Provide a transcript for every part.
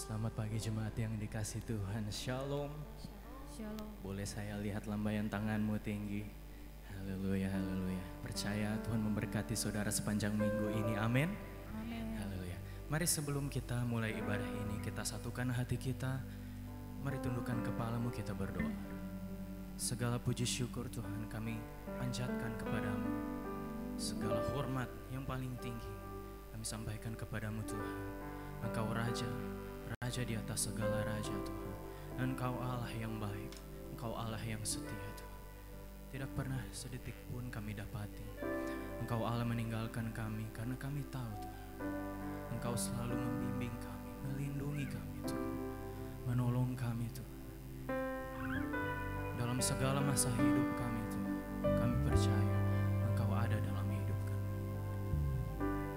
Selamat pagi jemaat yang dikasih Tuhan. Shalom. Shalom. Boleh saya lihat lambaian tanganmu tinggi. Haleluya, haleluya. Percaya Tuhan memberkati saudara sepanjang minggu ini. Amin. Amin. Haleluya. Mari sebelum kita mulai ibadah ini, kita satukan hati kita. Mari tundukkan kepalamu, kita berdoa. Segala puji syukur Tuhan kami panjatkan kepadamu. Segala hormat yang paling tinggi kami sampaikan kepadamu Tuhan. Engkau Raja, Raja di atas segala raja Tuhan. Dan Engkau Allah yang baik, Engkau Allah yang setia Tuhan. Tidak pernah sedetik pun kami dapati Engkau Allah meninggalkan kami, karena kami tahu Tuhan Engkau selalu membimbing kami, melindungi kami Tuhan, menolong kami Tuhan. Dalam segala masa hidup kami Tuhan, kami percaya Engkau ada dalam hidup kami.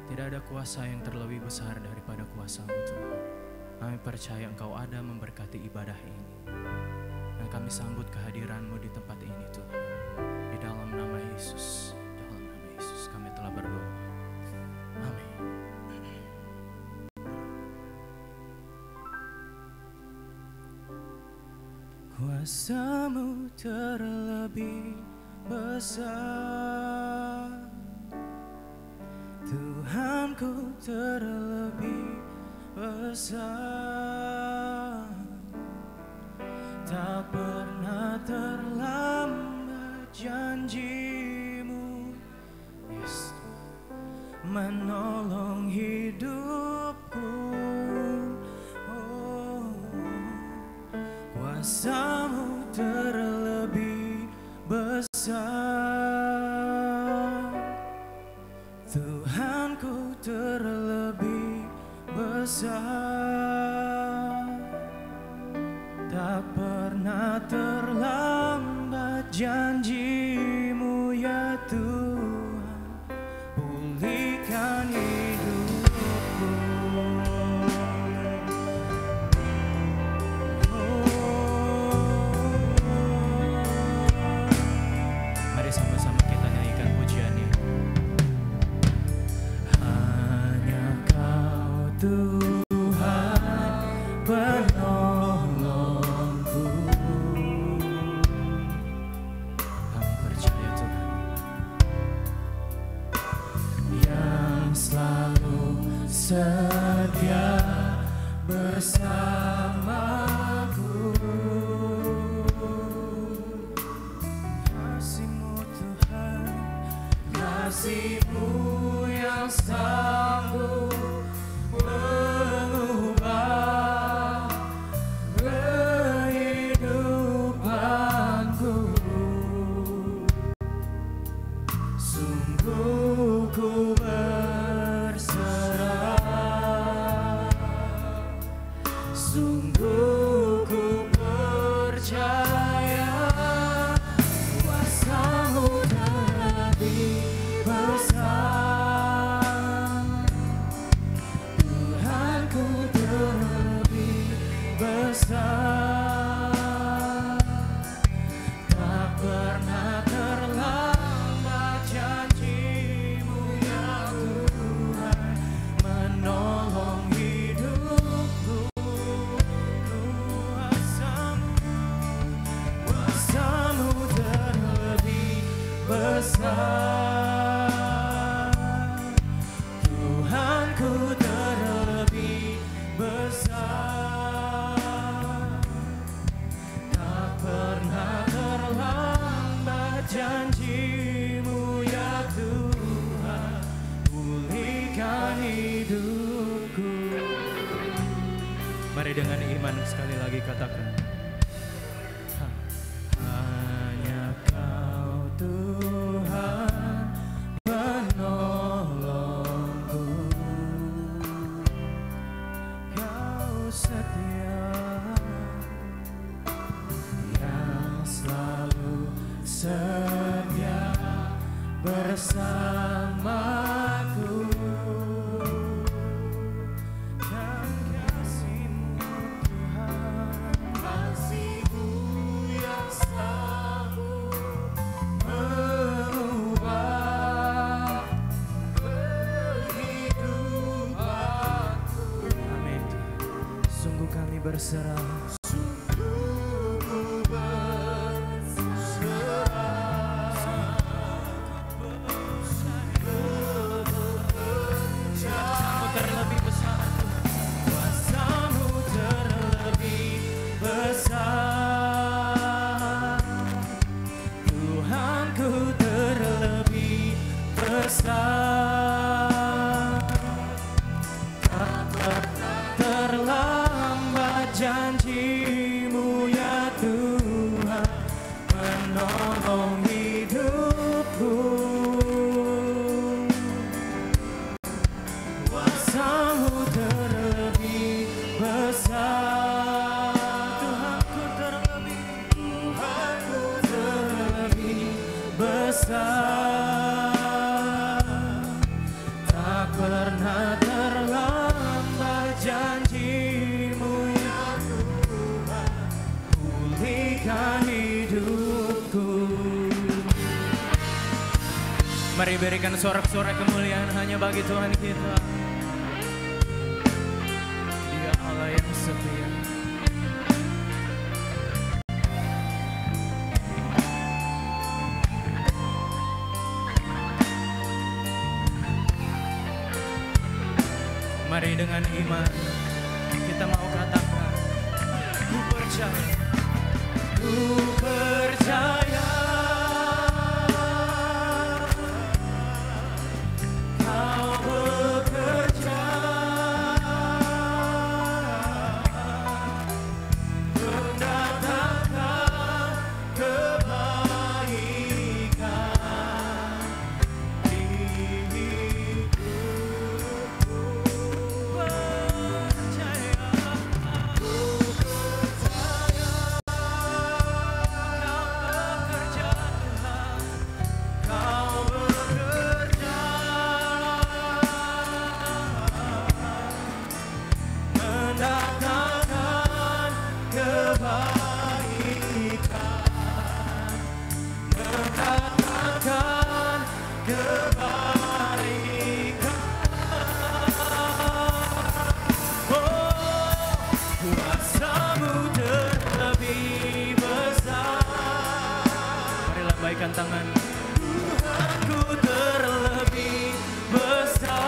Tidak ada kuasa yang terlebih besar daripada kuasa-Mu Tuhan. Kami percaya Engkau ada memberkati ibadah ini. Dan kami sambut kehadiran-Mu di tempat ini Tuhan. Di dalam nama Yesus, dalam nama Yesus kami telah berdoa. Amin. Kuasa-Mu terlebih besar, Tuhanku terlebih besar. Tak pernah terlambat janji-Mu, yes, menolong hidupku. Oh, kuasa-Mu terlebih besar, Tuhanku terlebih besar. Tak pernah terlambat janji-Mu ya Tuhan, pulihkan hidupku. Mari sama-sama kita nyanyikan pujiannya. Hanya Kau Tuhan penolongku. Kami percaya Tuhan yang selalu setia bersamaku. Kasih-Mu Tuhan, kasih-Mu yang sanggup mengubah kehidupanku. Sungguh ku berserah, sungguh ku percaya kuasa-Mu terlebih besar, Tuhanku terlebih besar. Tak pernah terlambat janji-Mu ya Tuhan, menolong hidupku. Kuasa-Mu terlebih besar, Tuhanku terlebih besar. Tak pernah terlambat janji-Mu ya Tuhan, pulihkan hidupku. Mari dengan iman sekali lagi katakan. Hanya Kau Tuhan penolongku. Kau setia yang selalu setia bersamaku. Dan kasih-Mu Tuhan, kasih-Mu yang sanggup mengubah kehidupanku. Amin. Sungguh berserah. Terlebih besar kuasa-Mu terlebih besar, Tuhanku terlebih besar. Tak pernah terlambat janji-Mu ya Tuhan, menolong hidupku. Kuasa-Mu terlebih besar, Tuhanku terlebih besar. Tak pernah terlambat janji-Mu ya Tuhan, pulihkan hidupku. Mari berikan sorak-sorai kemuliaan hanya bagi Tuhan kita. Dia Allah yang setia. Mari dengan iman kita mau katakan, ku percaya, ku percaya. Kau bekerja, mendatangkan kebaikan di hidupku. Percaya, ku percaya. Kau bekerja Tuhan, kau bekerja, mendatangkan kebaikan, mendatangkan kebaikan. Oh, kuasa-Mu terlebih besar. Mari lambaikan tangan. Tuhanku terlebih besar,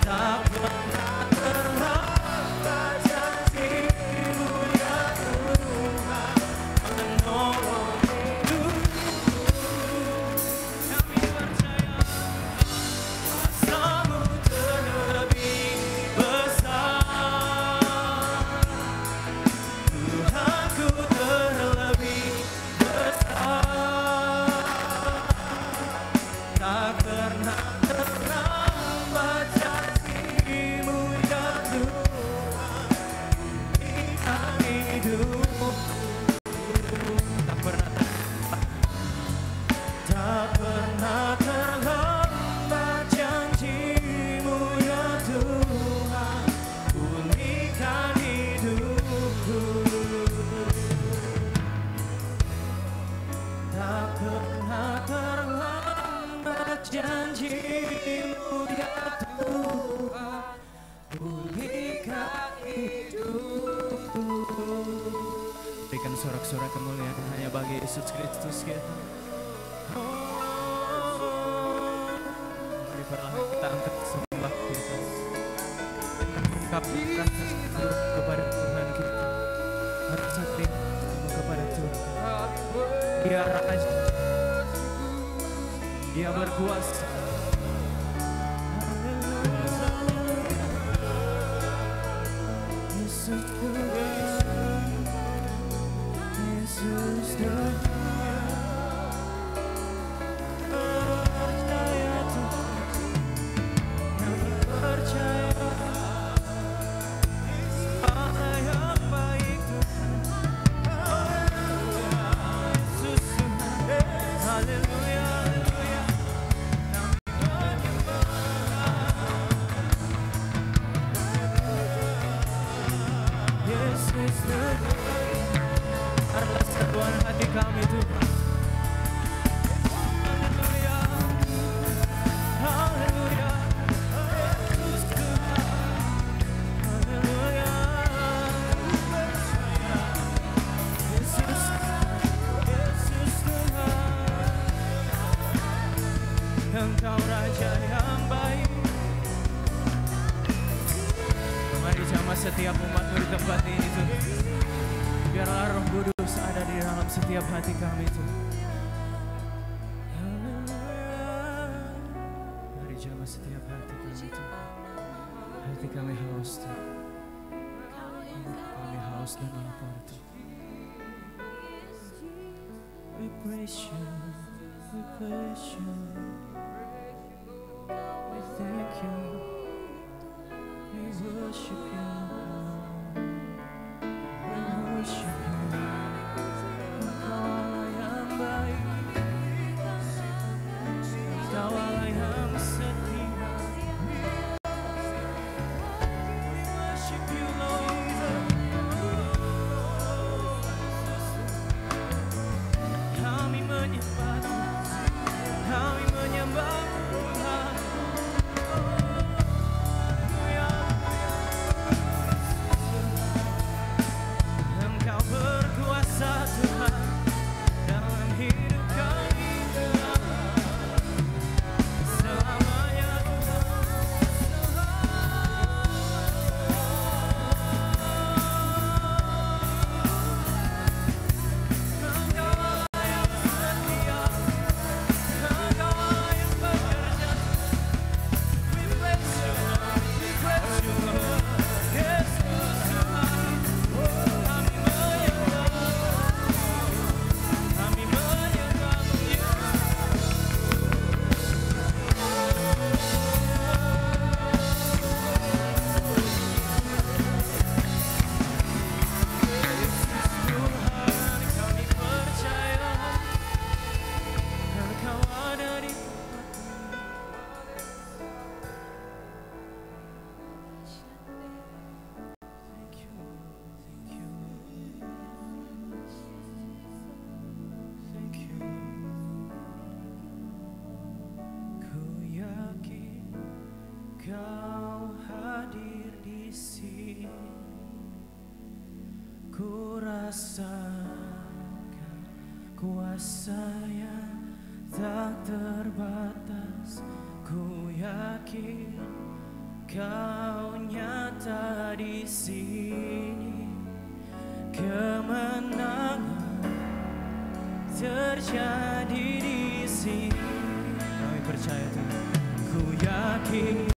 tak pernah terlambat janji-Mu ya Tuhan, menolong hidupku. Kami percaya kuasa-Mu terlebih besar, Tuhanku terlebih besar, tak pernah terlambat janji-Mu ya Tuhan, pulihkan hidupku. Tak pernah terlambat janji-Mu ya Tuhan, pulihkan hidupku. Tak pernah terlambat janji-Mu ya Tuhan, pulihkan hidupku. Berikan sorak-sorai kemuliaan hanya bagi Yesus Kristus kita. Mari perlahan kita angkat sembah kita, ungkapkan kepada Tuhan kita, rasa terima kepada Tuhan. Dia Raja, Dia berkuasa. Yesus Tuhan, Yesus Tuhan. Percaya Tuhan, kami percaya apa yang baik Tuhan. Yesus Tuhan, haleluya, haleluya. setiap umat-Mu di tempat ini Tuhan. Biarlah Roh Kudus ada di dalam setiap hati kami Tuhan. Mari jamah setiap hati kami Tuhan. Hati kami haus Tuhan. Kami haus dan lapar Tuhan. We praise you, we praise you, we thank you, we worship you, we worship you. Engkau Allah yang baik, Engkau Allah yang setia. We worship you Lord. Kami menyembah Tuhan, kami menyembah Tuhan. Engkau berkuasa Tuhan dalam hidup kami selamanya Kau hadir di sini, ku rasakan kuasa yang tak terbatas. Ku yakin Kau nyata di sini, kemenangan terjadi di sini. Kami percaya Tuhan. Ku yakin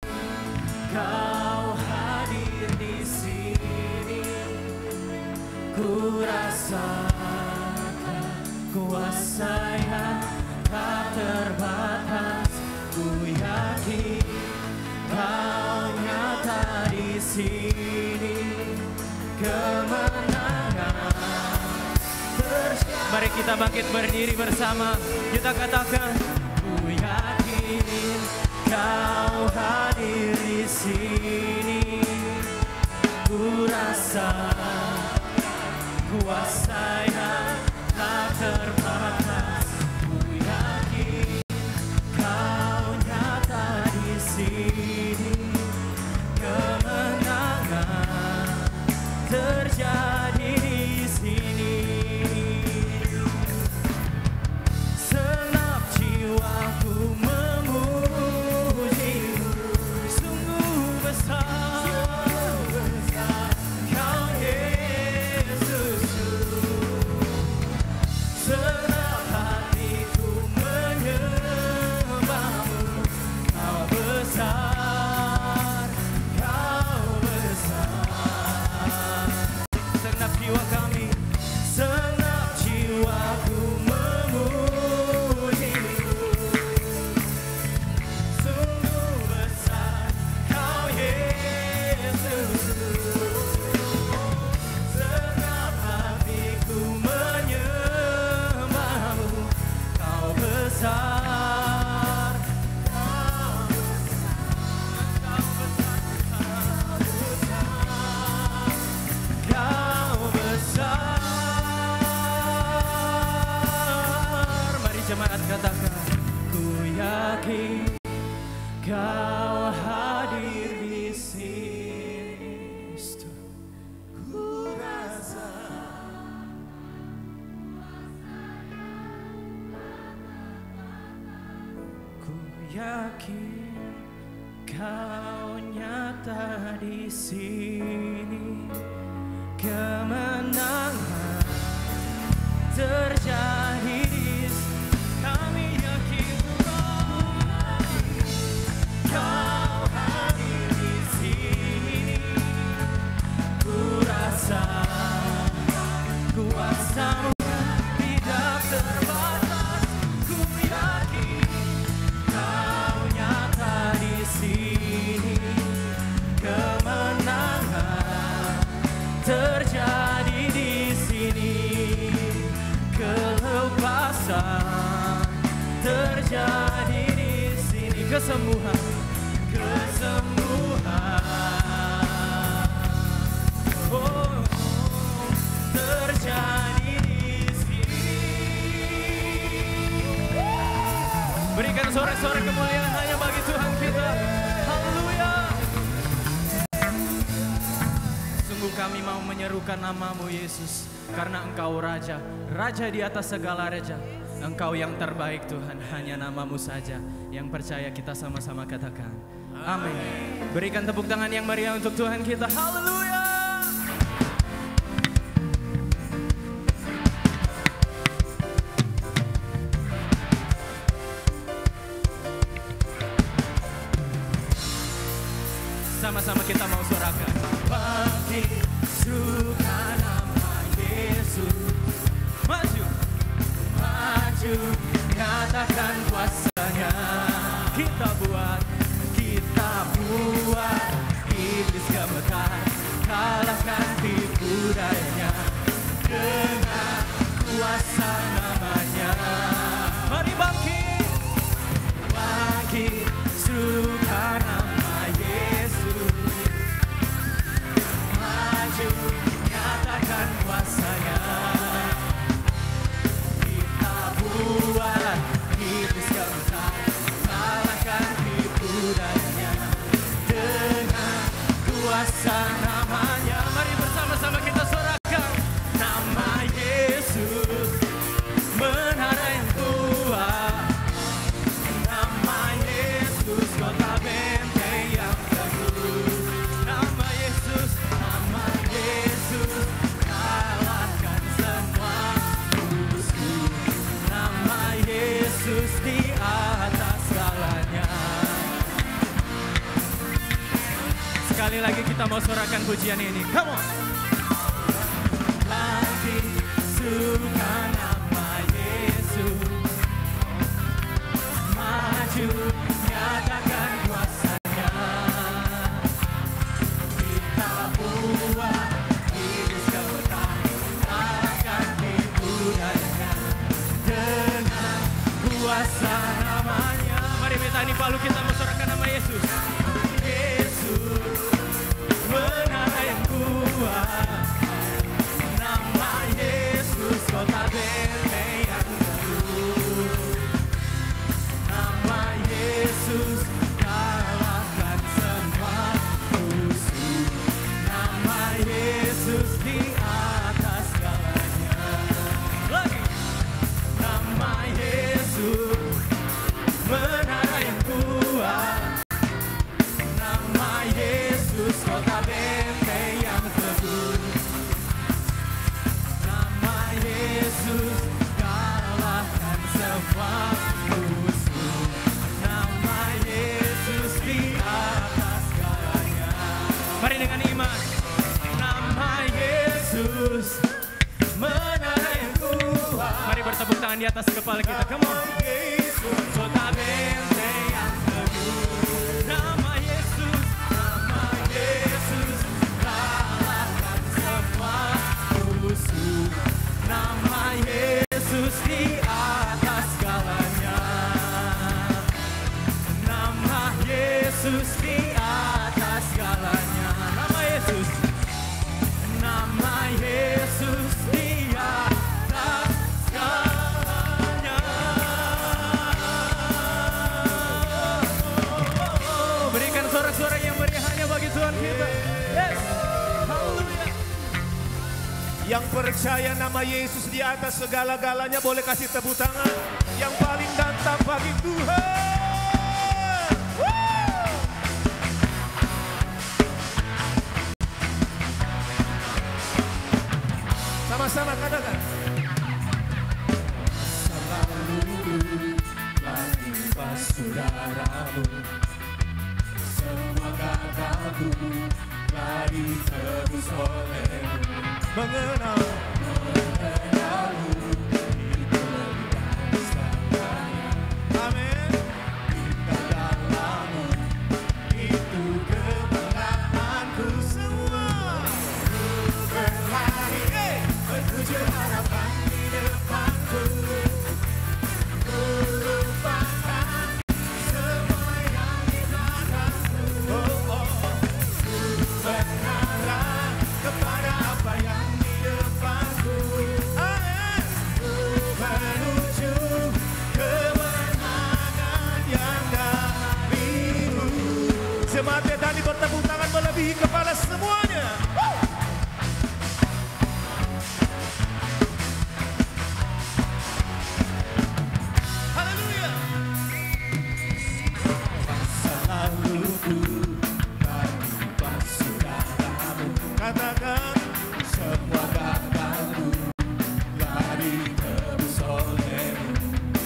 Kau hadir di sini, ku rasakan kuasa yang tak terbatas. Ku yakin Kau nyata di sini, kemenangan terjadi. Mari kita bangkit berdiri bersama, kita katakan, ku yakin Kau hadir di sini, ku rasakan kuasa yang tak terbatas. Ku yakin Kau nyata di sini, kemenangan terjadi di sini. Senap jiwaku jemaat katakan, ku yakin Kau hadir di sini. Ku rasa ku yakin Kau nyata nyata di sini, kemenangan terjadi di sini. Kami yakin Kau hadir di sini. Ku rasa kuasa-Mu tidak terbatas. Ku yakin Kau nyata di sini, kemenangan terjadi di sini, kelepasan terjadi di sini, kesembuhan, oh, terjadi di sini. Berikan sorak-sorak kemuliaan hanya bagi Tuhan kita. Haleluya. Sungguh kami mau menyerukan nama-Mu Yesus, karena Engkau Raja, Raja di atas segala raja. Engkau yang terbaik Tuhan, hanya nama-Mu saja yang percaya. Kita sama-sama katakan amin. Berikan tepuk tangan yang meriah untuk Tuhan kita. Haleluya. Sama-sama kita mau sorakan. Bangkit, serukan nama Yesus. Maju, maju, nyatakan kuasa-Nya. Kita buat iblis gemetar, kalahkan tipu dayanya dengan kuasa nama-Nya. Mari bangkit, bangkit, serukan nama Yesus. Maju, nyatakan kuasa-Nya. Kita buat iblis gemetar, kalahkan tipu dayanya dengan kuasa nama-Nya. Mari bersama-sama kita sorakan nama Yesus, menara yang kuat. Nama Yesus, kota benteng yang teguh. Nama Yesus, kalahkan semua musuh. Nama Yesus di atas segalanya. Sekali lagi kita mau sorakan pujian ini. Come on. Lagi suka nama Yesus. Maju, nyatakan kuasa-Nya. Kita buat iblis gemetar, kalahkan tipu dayanya dengan kuasa nama-Nya. Mari minta ini palu, kita mau sorakan nama Yesus. Yesus, menara yang kuat. Nama Yesus, kota benteng yang teguh. Nama Yesus, kalahkan semua musuh. Nama Yesus di atas segalanya. Lagi. Nama Yesus, menara yang kuat. Nama Yesus, kota benteng yang teguh. Nama Yesus, kalahkan semua musuh. Nama Yesus di atas segalanya. Mari dengan iman. Nama Yesus, menara yang kuat. Mari bertepuk tangan di atas kepala kita. Come on. Nama Yesus, kota benteng yang teguh. Nama Yesus, kalahkan semua musuh. Nama Yesus di atas segalanya. Nama Yesus di atas segalanya. Nama Yesus, nama Yesus di atas segalanya. Berikan sorak-sorak yang meriah hanya bagi Tuhan kita. Yes. Haleluya. Yang percaya nama Yesus di atas segala-galanya boleh kasih tepuk tangan yang paling ganteng bagi Tuhan. Woo! aku telah ditebus oleh-Mu. Mengenalmu itu lebih dari segalanya. Amin. Tinggal dalam-Mu itu kebanggaanku semua. Ku berlari menuju harapan di depanku. Ku lupakan semua yang di belakangku. Ku berharap kepada apa yang di depanku. Amin. Ku menuju kemenangan yang dari-Mu. Jemaat tadi bertepuk tangan melebihi kepala semuanya. Haleluya. Masa laluku tanpa saudara-Mu. Katakan semua gagalku telah ditebus oleh-Mu.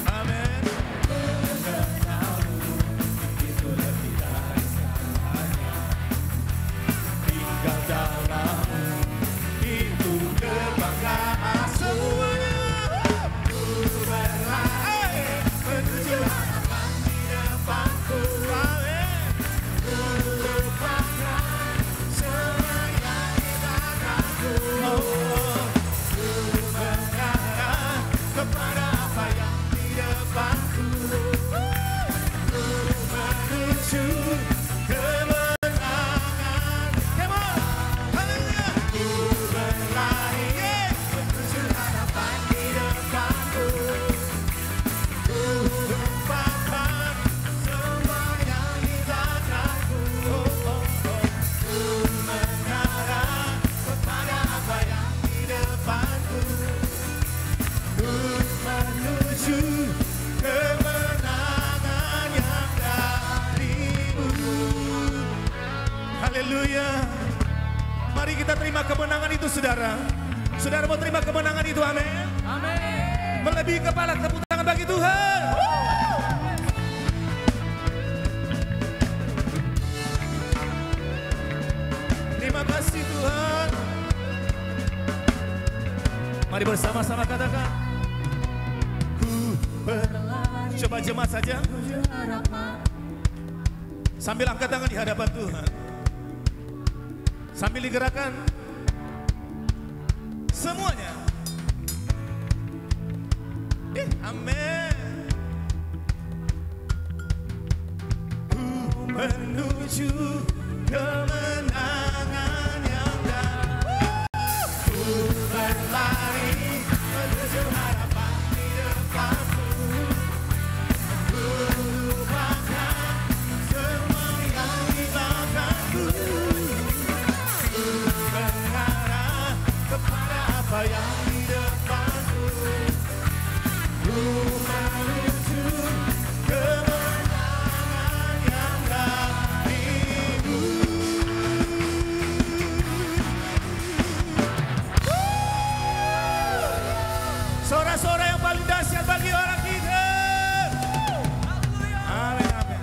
Amin. Mengenalmu itu lebih dari segalanya. Tinggal dalam-Mu itu kebanggaan semuanya. Ku berlari menuju harapan di depanku. Amin. Ku lupakan semua yang di belakangku. Ku berharap kepada apa yang di depanku. Ku menuju kemenangan. Come on. Haleluya. Ku berlari menuju harapan di depanku. Ku lupakan semua yang di belakangku. Ku mengarah kepada apa yang di depanku. Ku menuju kemenangan yang dari-Mu. Haleluya. Mari kita terima kemenangan itu, saudara. Saudara mau terima kemenangan itu, amin. Amin. Melebihi kepala, tepuk tangan bagi Tuhan. Terima kasih Tuhan. Mari bersama-sama katakan. Ku berlari. Coba jemaat saja. Sambil angkat tangan di hadapan Tuhan. Sambil digerakkan. Semuanya. Amin. Ku menuju kemenangan yang dari. Ku berlari menuju harapan di depanku. Ku lupakan semua yang di belakangku. Ku berharap kepada apa yang di depanku. Ku menuju kemenangan yang dari-Mu. Sorak-sorak yang paling dahsyat bagi orang kita. Amin, amin.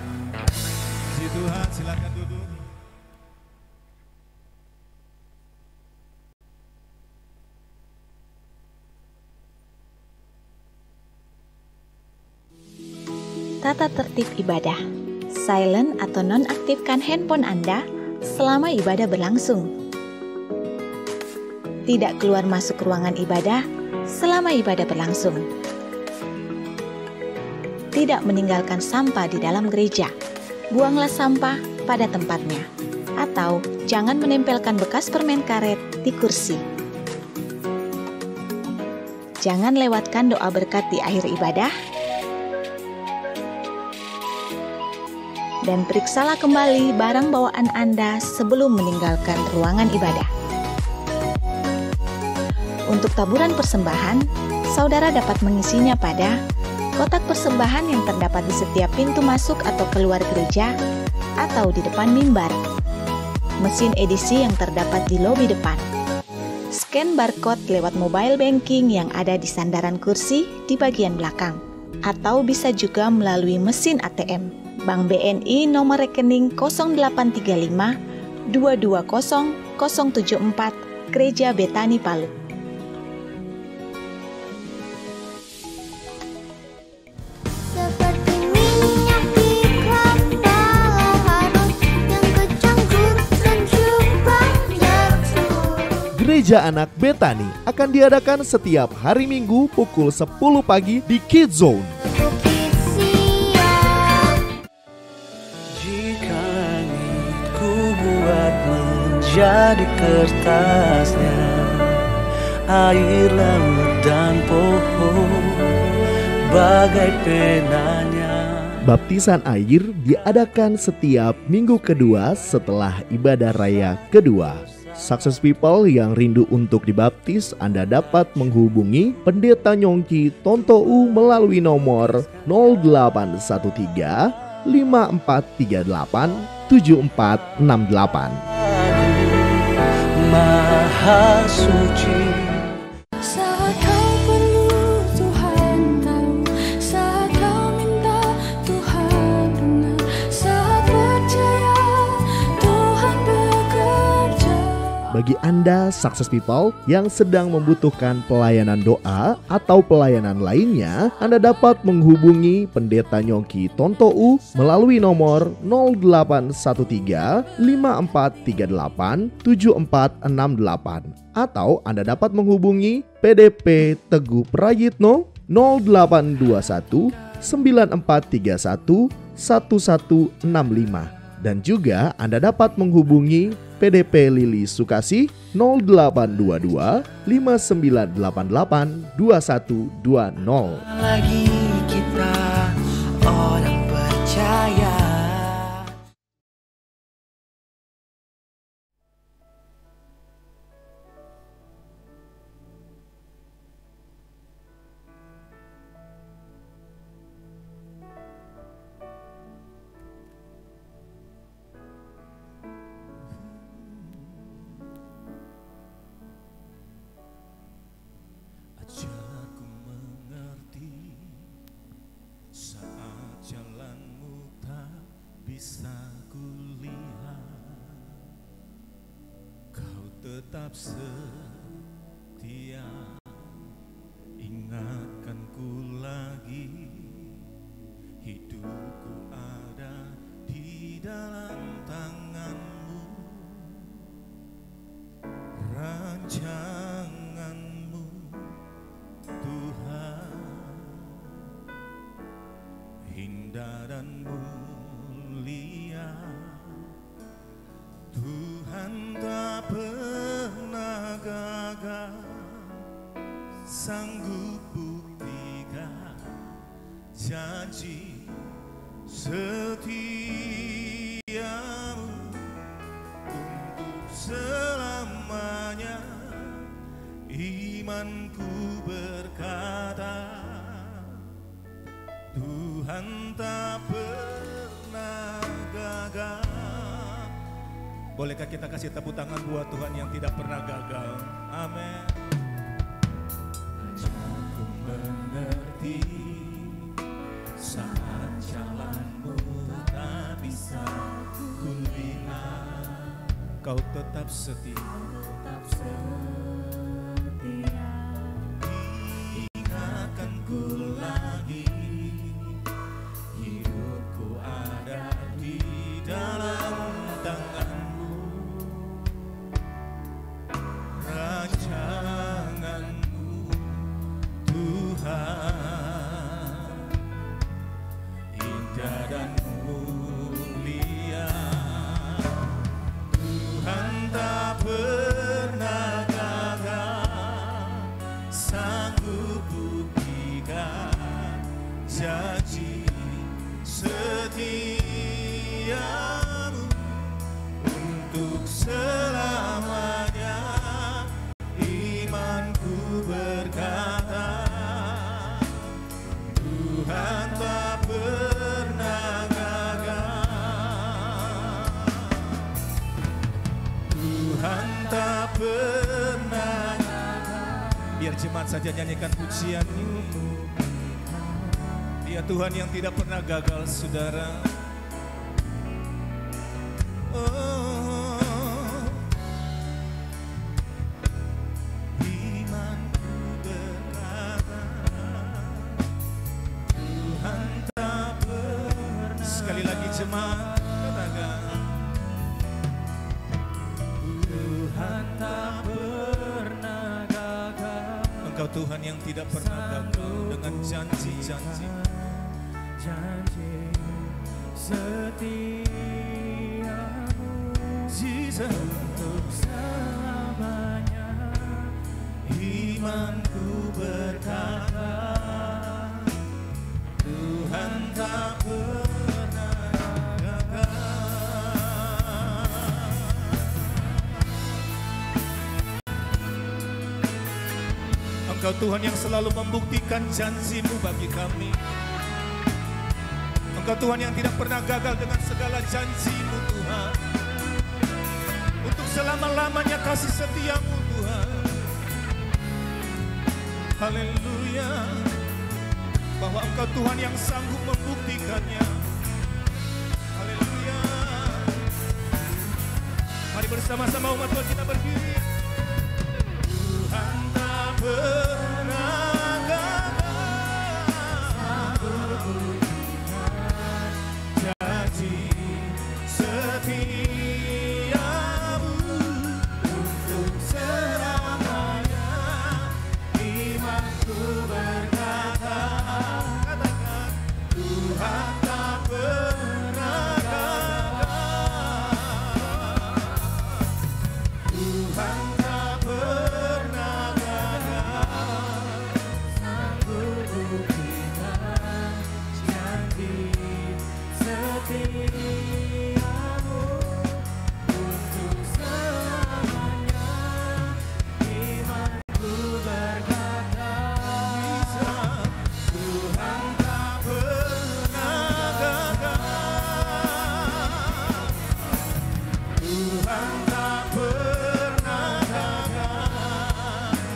Puji Tuhan, silakan duduk. Tata tertib ibadah. Silent atau nonaktifkan handphone Anda selama ibadah berlangsung. Tidak keluar masuk ruangan ibadah selama ibadah berlangsung. Tidak meninggalkan sampah di dalam gereja. Buanglah sampah pada tempatnya. Atau jangan menempelkan bekas permen karet di kursi. Jangan lewatkan doa berkat di akhir ibadah. Dan periksalah kembali barang bawaan Anda sebelum meninggalkan ruangan ibadah. Untuk taburan persembahan, saudara dapat mengisinya pada kotak persembahan yang terdapat di setiap pintu masuk atau keluar gereja atau di depan mimbar. Mesin edisi yang terdapat di lobi depan. Scan barcode lewat mobile banking yang ada di sandaran kursi di bagian belakang. Atau bisa juga melalui mesin ATM. Bank BNI nomor rekening 0835 220074 Gereja Betani Palu. Seperti minyak di kepala Harun yang kecanggur dan jubah jatuh. Gereja Anak Betani akan diadakan setiap hari Minggu pukul 10 pagi di Kids Zone. Bukit siap. Jika langit ku buat menjadi kertasnya, air laut dan pohon bagai penanya. Baptisan air diadakan setiap minggu kedua setelah ibadah raya kedua. Success People yang rindu untuk dibaptis, Anda dapat menghubungi Pendeta Nyongki Tontou melalui nomor 0813 5438 7468. Maha suci. Saat kau perlu Tuhan tahu, saat kau minta Tuhan dengar, saat percaya Tuhan bekerja. Bagi Anda Success People yang sedang membutuhkan pelayanan doa atau pelayanan lainnya, Anda dapat menghubungi Pendeta Nyongki Tontou melalui nomor 0813 5438 7468, atau Anda dapat menghubungi PDP Teguh Prayitno 0821 9431 1165. Dan juga Anda dapat menghubungi PDP Lili Sukasih 0822 5988 2120. Lagi kita orang percaya. Ajarku mengerti saat jalanmu tak bisa kulihat. Kau tetap setia, ingatkan ku lagi. Hidupku ada di dalam tanganmu, rancanganmu Tuhan, indah dan mulia. Tuhan tak pernah gagal, sanggup buktikan janji setiamu untuk selamanya. Imanku berkata, Tuhan tak pernah gagal. Bolehkah kita kasih tepuk tangan buat Tuhan yang tidak pernah gagal? Amin. Aku mengerti saat jalanmu tak bisa kulihat. Kau tetap setia. Ingatkanku lagi, hidupku ada di dalam tanganmu, rancanganmu Tuhan, indah dan mulia. Tuhan tak pernah gagal, sanggup buktikan janji setiamu untuk selamanya. Imanku berkata, Tuhan tak pernah gagal. Tuhan tak pernah gagal. Biar jemaat saja nyanyikan pujian itu. Dia Tuhan yang tidak pernah gagal, saudara. Oh. Tuhan yang tidak pernah gagal dengan janji-janji. Janji setiamu, Jesus, untuk selamanya. imanku berkata, Tuhan tak pernah gagal. Engkau Tuhan yang selalu membuktikan janji-Mu bagi kami. Engkau Tuhan yang tidak pernah gagal dengan segala janji-Mu Tuhan. Untuk selama-lamanya kasih setia-Mu Tuhan. Haleluya. Bahwa Engkau Tuhan yang sanggup membuktikannya. Haleluya. Mari bersama-sama umat Tuhan kita berdiri. Tuhan tak pernah gagal. Janji setiamu untuk selamanya. Imanku berkata, katakan, Tuhan tak pernah gagal. Tuhan tak pernah gagal.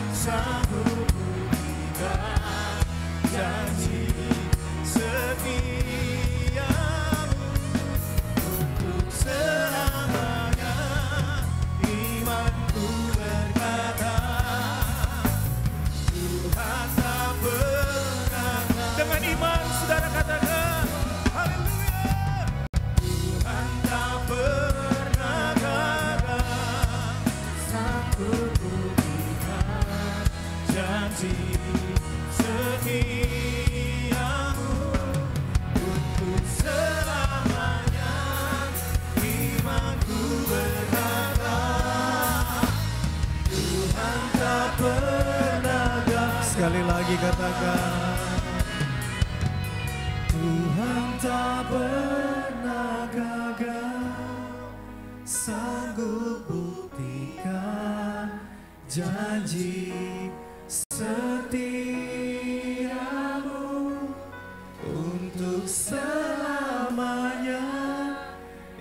Sanggup buktikan janji setiamu untuk selamanya. Imanku berkata, Tuhan tak pernah gagal. Tuhan tak pernah gagal. Sanggup buktikan janji setiamu untuk selamanya. Imanku berkata, Tuhan tak pernah gagal. Dengan iman saudara katakan, haleluya. Tuhan tak pernah gagal. Sanggup buktikan janji setiamu untuk selamanya. Imanku berkata, Tuhan tak pernah gagal. Sekali lagi katakan, Tuhan tak pernah gagal. Sanggup buktikan janji setiamu untuk selamanya.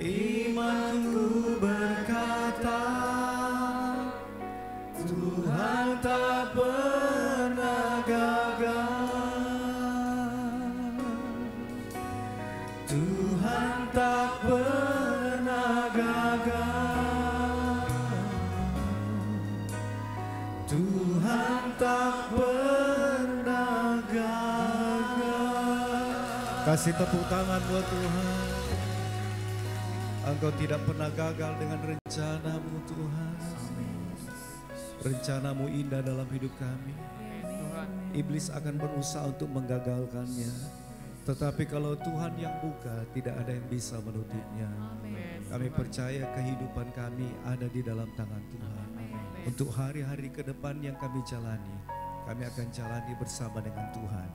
Imanku berkata, Tuhan tak pernah gagal. Tuhan tak pernah gagal. Tuhan tak pernah gagal. Kasih tepuk tangan buat Tuhan. Engkau tidak pernah gagal dengan rencana-Mu Tuhan. Rencana-Mu indah dalam hidup kami. Iblis akan berusaha untuk menggagalkannya. Tetapi kalau Tuhan yang buka, tidak ada yang bisa menutupnya. Kami percaya kehidupan kami ada di dalam tangan Tuhan. Untuk hari-hari ke depan yang kami jalani, kami akan jalani bersama dengan Tuhan.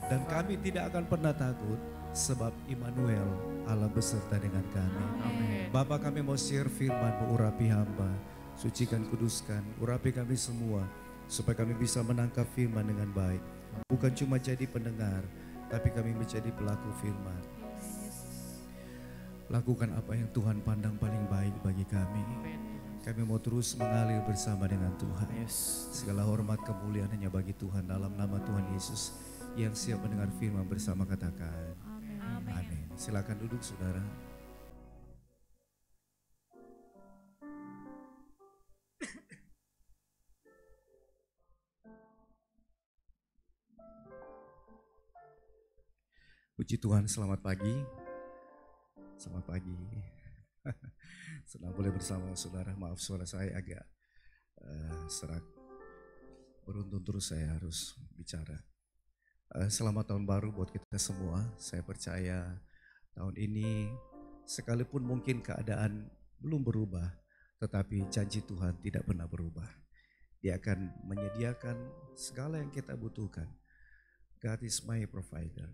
Dan kami tidak akan pernah takut, sebab Immanuel, Allah beserta dengan kami. Bapa, kami mau share firman-Mu, urapi hamba. Sucikan, kuduskan, urapi kami semua, supaya kami bisa menangkap firman dengan baik. Bukan cuma jadi pendengar, tapi kami menjadi pelaku firman. Lakukan apa yang Tuhan pandang paling baik bagi kami. Kami mau terus mengalir bersama dengan Tuhan. Segala hormat kemuliaan hanya bagi Tuhan, dalam nama Tuhan Yesus yang siap mendengar firman bersama katakan amin. Silakan duduk saudara. Puji Tuhan, selamat pagi. Selamat pagi. Senang boleh bersama saudara. Maaf suara saya agak serak. Beruntun terus saya harus bicara. Selamat tahun baru buat kita semua. Saya percaya tahun ini sekalipun mungkin keadaan belum berubah, tetapi janji Tuhan tidak pernah berubah. Dia akan menyediakan segala yang kita butuhkan. God is my provider.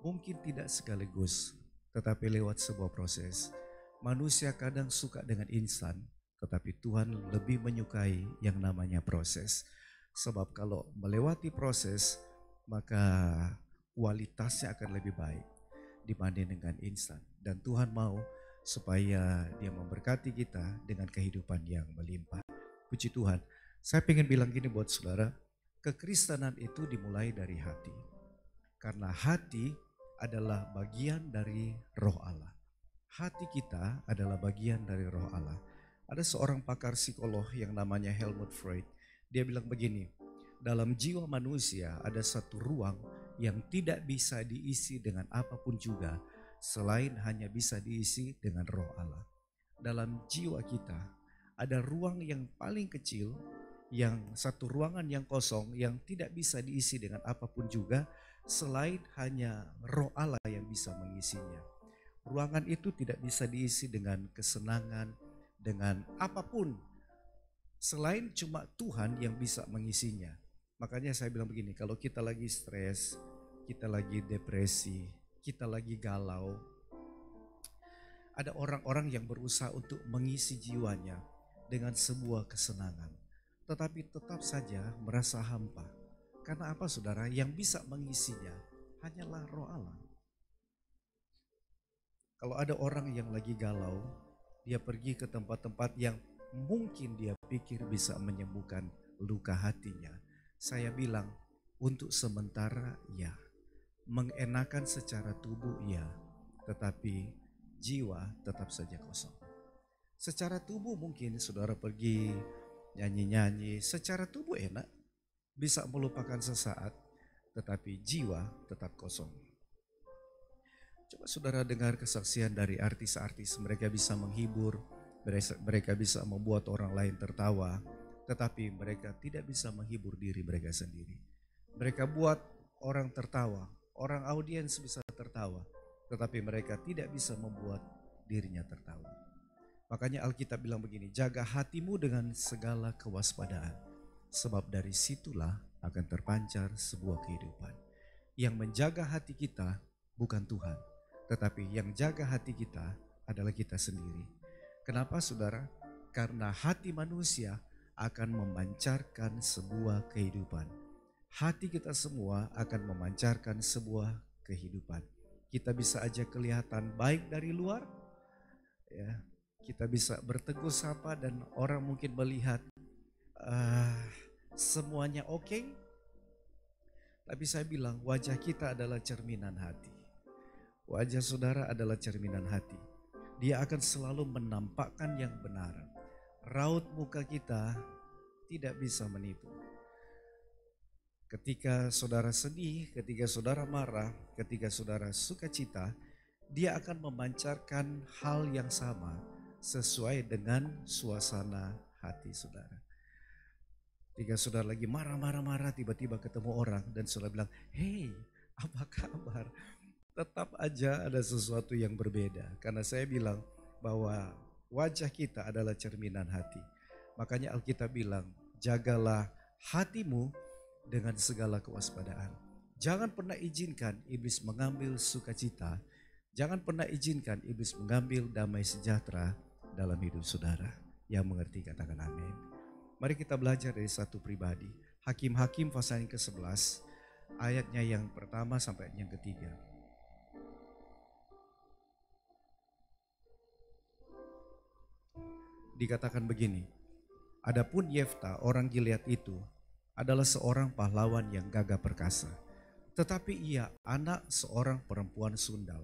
Mungkin tidak sekaligus, tetapi lewat sebuah proses. Manusia kadang suka dengan instan, tetapi Tuhan lebih menyukai yang namanya proses. Sebab kalau melewati proses, maka kualitasnya akan lebih baik dibanding dengan instan. Dan Tuhan mau supaya Dia memberkati kita dengan kehidupan yang melimpah. Puji Tuhan. Saya ingin bilang gini buat saudara, kekristenan itu dimulai dari hati. Karena hati adalah bagian dari roh Allah. Hati kita adalah bagian dari roh Allah. Ada seorang pakar psikolog yang namanya Helmut Freud. Dia bilang begini, dalam jiwa manusia ada satu ruang yang tidak bisa diisi dengan apapun juga selain hanya bisa diisi dengan roh Allah. Dalam jiwa kita ada ruang yang paling kecil, yang satu ruangan yang kosong yang tidak bisa diisi dengan apapun juga selain hanya roh Allah yang bisa mengisinya. Ruangan itu tidak bisa diisi dengan kesenangan, dengan apapun selain cuma Tuhan yang bisa mengisinya. Makanya saya bilang begini, kalau kita lagi stres, kita lagi depresi, kita lagi galau, ada orang-orang yang berusaha untuk mengisi jiwanya dengan sebuah kesenangan. Tetapi tetap saja merasa hampa. Karena apa saudara? Yang bisa mengisinya hanyalah roh Allah. Kalau ada orang yang lagi galau, dia pergi ke tempat-tempat yang mungkin dia pikir bisa menyembuhkan luka hatinya. Saya bilang, untuk sementara ya, mengenakan secara tubuh ya, tetapi jiwa tetap saja kosong. Secara tubuh mungkin saudara pergi nyanyi-nyanyi, secara tubuh enak, bisa melupakan sesaat, tetapi jiwa tetap kosong. Coba saudara dengar kesaksian dari artis-artis, mereka bisa menghibur, mereka bisa membuat orang lain tertawa, tetapi mereka tidak bisa menghibur diri mereka sendiri. Mereka buat orang tertawa, orang audiens bisa tertawa, tetapi mereka tidak bisa membuat dirinya tertawa. Makanya Alkitab bilang begini, jaga hatimu dengan segala kewaspadaan, sebab dari situlah akan terpancar sebuah kehidupan. Yang menjaga hati kita bukan Tuhan, tetapi yang jaga hati kita adalah kita sendiri. Kenapa saudara? Karena hati manusia akan memancarkan sebuah kehidupan. Hati kita semua akan memancarkan sebuah kehidupan. Kita bisa aja kelihatan baik dari luar, ya. Kita bisa bertegur sapa dan orang mungkin melihat semuanya oke. Tapi saya bilang wajah kita adalah cerminan hati. Wajah saudara adalah cerminan hati. Dia akan selalu menampakkan yang benar. Raut muka kita tidak bisa menipu. Ketika saudara sedih, ketika saudara marah, ketika saudara sukacita, dia akan memancarkan hal yang sama sesuai dengan suasana hati saudara. Ketika saudara lagi marah-marah, tiba-tiba ketemu orang dan saudara bilang, "Hey, apa kabar?" Tetap aja ada sesuatu yang berbeda. Karena saya bilang bahwa wajah kita adalah cerminan hati. Makanya Alkitab bilang, jagalah hatimu dengan segala kewaspadaan. Jangan pernah izinkan iblis mengambil sukacita. Jangan pernah izinkan iblis mengambil damai sejahtera dalam hidup saudara. Yang mengerti katakan amin. Mari kita belajar dari satu pribadi. Hakim-Hakim pasal yang ke-11, ayatnya yang pertama sampai yang ketiga. Dikatakan begini, adapun Yefta orang Gilead itu adalah seorang pahlawan yang gagah perkasa. Tetapi ia anak seorang perempuan sundal.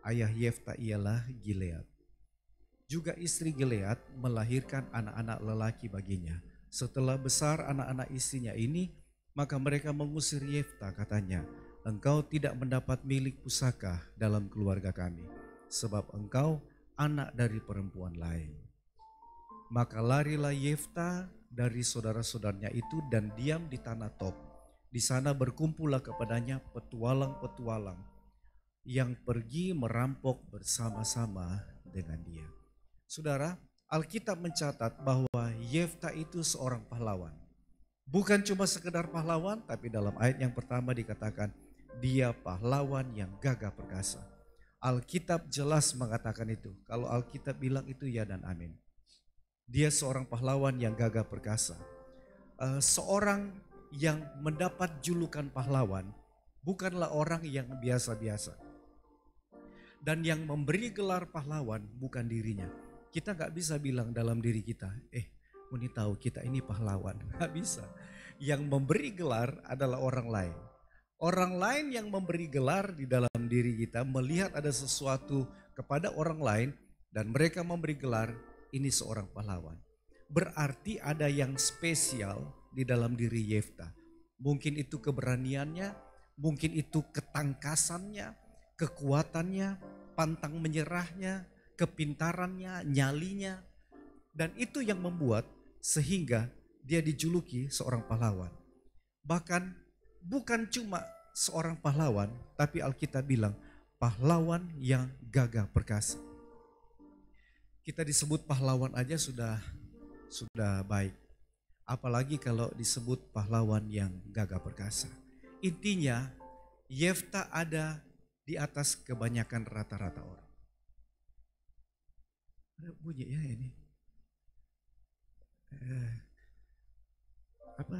Ayah Yefta ialah Gilead. Juga istri Gilead melahirkan anak-anak lelaki baginya. Setelah besar anak-anak istrinya ini, maka mereka mengusir Yefta, katanya, engkau tidak mendapat milik pusaka dalam keluarga kami, sebab engkau anak dari perempuan lain. Maka larilah Yefta dari saudara-saudaranya itu dan diam di tanah Tob. Di sana berkumpullah kepadanya petualang-petualang yang pergi merampok bersama-sama dengan dia. Saudara, Alkitab mencatat bahwa Yefta itu seorang pahlawan. Bukan cuma sekedar pahlawan, tapi dalam ayat yang pertama dikatakan dia pahlawan yang gagah perkasa. Alkitab jelas mengatakan itu. Kalau Alkitab bilang itu ya dan amin. Dia seorang pahlawan yang gagah perkasa. Seorang yang mendapat julukan pahlawan bukanlah orang yang biasa-biasa. Dan yang memberi gelar pahlawan bukan dirinya. Kita gak bisa bilang dalam diri kita, Muni tahu kita ini pahlawan. Gak bisa. Yang memberi gelar adalah orang lain. Orang lain yang memberi gelar di dalam diri kita melihat ada sesuatu kepada orang lain dan mereka memberi gelar, ini seorang pahlawan. Berarti ada yang spesial di dalam diri Yefta. Mungkin itu keberaniannya, mungkin itu ketangkasannya, kekuatannya, pantang menyerahnya, kepintarannya, nyalinya. Dan itu yang membuat sehingga dia dijuluki seorang pahlawan. Bahkan bukan cuma seorang pahlawan, tapi Alkitab bilang pahlawan yang gagah perkasa. Kita disebut pahlawan aja sudah baik. Apalagi kalau disebut pahlawan yang gagah perkasa. Intinya Yefta ada di atas kebanyakan rata-rata orang. Ada bunyi ya ini. Nah, itu.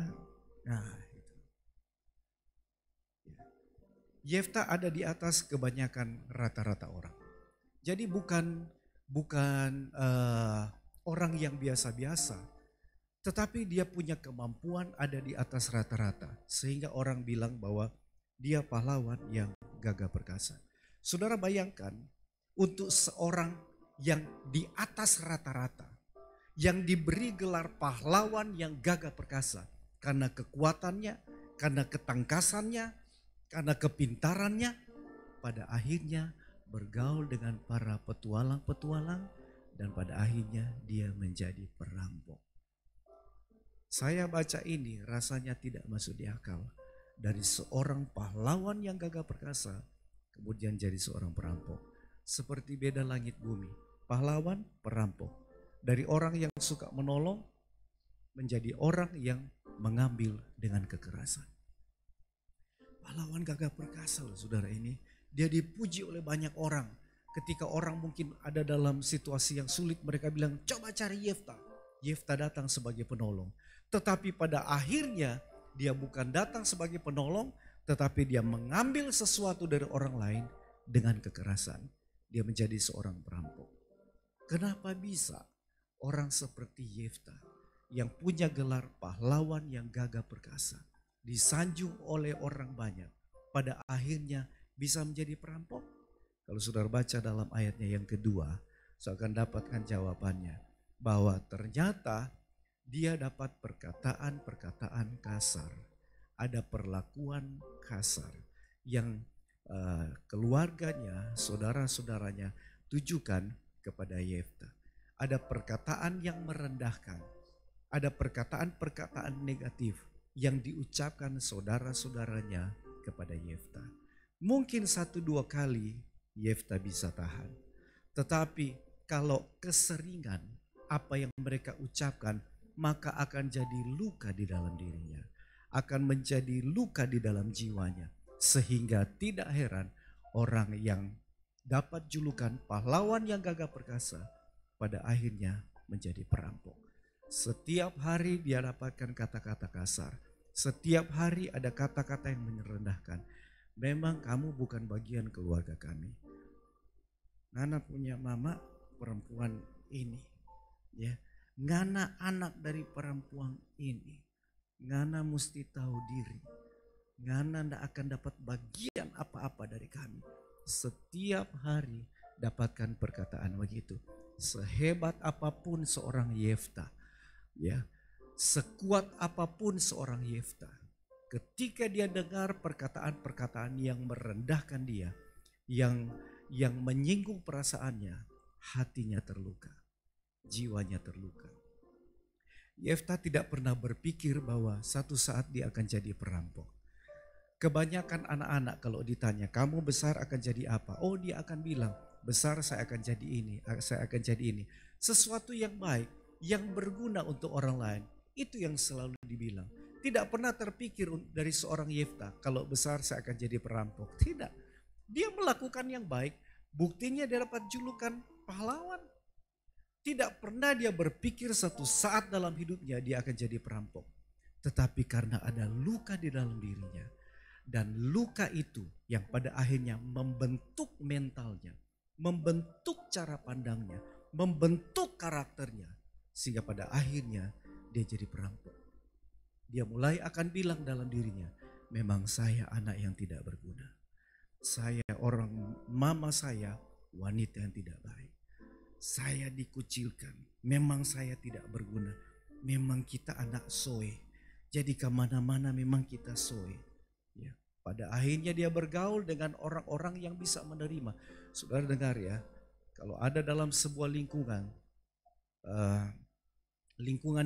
Yefta ada di atas kebanyakan rata-rata orang. Jadi bukan orang yang biasa-biasa, tetapi dia punya kemampuan ada di atas rata-rata. Sehingga orang bilang bahwa dia pahlawan yang gagah perkasa. Saudara bayangkan untuk seorang yang di atas rata-rata, yang diberi gelar pahlawan yang gagah perkasa. Karena kekuatannya, karena ketangkasannya, karena kepintarannya, pada akhirnya bergaul dengan para petualang-petualang dan pada akhirnya dia menjadi perampok. Saya baca ini rasanya tidak masuk di akal. Dari seorang pahlawan yang gagah perkasa kemudian jadi seorang perampok. Seperti beda langit bumi. Pahlawan, perampok. Dari orang yang suka menolong menjadi orang yang mengambil dengan kekerasan. Pahlawan gagah perkasa loh saudara ini. Dia dipuji oleh banyak orang. Ketika orang mungkin ada dalam situasi yang sulit, mereka bilang coba cari Yefta. Yefta datang sebagai penolong. Tetapi pada akhirnya dia bukan datang sebagai penolong, tetapi dia mengambil sesuatu dari orang lain dengan kekerasan. Dia menjadi seorang perampok. Kenapa bisa orang seperti Yefta yang punya gelar pahlawan yang gagah perkasa, disanjung oleh orang banyak, pada akhirnya bisa menjadi perampok? Kalau saudara baca dalam ayatnya yang kedua, saudara akan dapatkan jawabannya. Bahwa ternyata dia dapat perkataan-perkataan kasar. Ada perlakuan kasar yang keluarganya, saudara-saudaranya tujukan kepada Yefta. Ada perkataan yang merendahkan. Ada perkataan-perkataan negatif yang diucapkan saudara-saudaranya kepada Yefta. Mungkin 1-2 kali Yefta bisa tahan. Tetapi kalau keseringan apa yang mereka ucapkan, maka akan jadi luka di dalam dirinya. Akan menjadi luka di dalam jiwanya. Sehingga tidak heran orang yang dapat julukan pahlawan yang gagah perkasa pada akhirnya menjadi perampok. Setiap hari dia dapatkan kata-kata kasar. Setiap hari ada kata-kata yang merendahkan. Memang kamu bukan bagian keluarga kami. Ngana punya mama perempuan ini. Ya, Ngana anak dari perempuan ini. Ngana mesti tahu diri. Ngana tidak akan dapat bagian apa-apa dari kami. Setiap hari dapatkan perkataan begitu. Sehebat apapun seorang Yefta, ya, sekuat apapun seorang Yefta, ketika dia dengar perkataan-perkataan yang merendahkan dia, yang menyinggung perasaannya, hatinya terluka, jiwanya terluka. Yefta tidak pernah berpikir bahwa satu saat dia akan jadi perampok. Kebanyakan anak-anak kalau ditanya, kamu besar akan jadi apa? Oh, dia akan bilang, besar saya akan jadi ini, saya akan jadi ini. Sesuatu yang baik, yang berguna untuk orang lain, itu yang selalu dibilang. Tidak pernah terpikir dari seorang Yefta, kalau besar saya akan jadi perampok. Tidak, dia melakukan yang baik, buktinya dia dapat julukan pahlawan. Tidak pernah dia berpikir satu saat dalam hidupnya dia akan jadi perampok. Tetapi karena ada luka di dalam dirinya, dan luka itu yang pada akhirnya membentuk mentalnya, membentuk cara pandangnya, membentuk karakternya. Sehingga pada akhirnya dia jadi perampok. Dia mulai akan bilang dalam dirinya, memang saya anak yang tidak berguna. Saya mama saya wanita yang tidak baik. Saya dikucilkan, memang saya tidak berguna. Memang kita anak soe, jadi kemana-mana memang kita soe. Ya. Pada akhirnya dia bergaul dengan orang-orang yang bisa menerima. Saudara dengar ya, kalau ada dalam sebuah lingkungan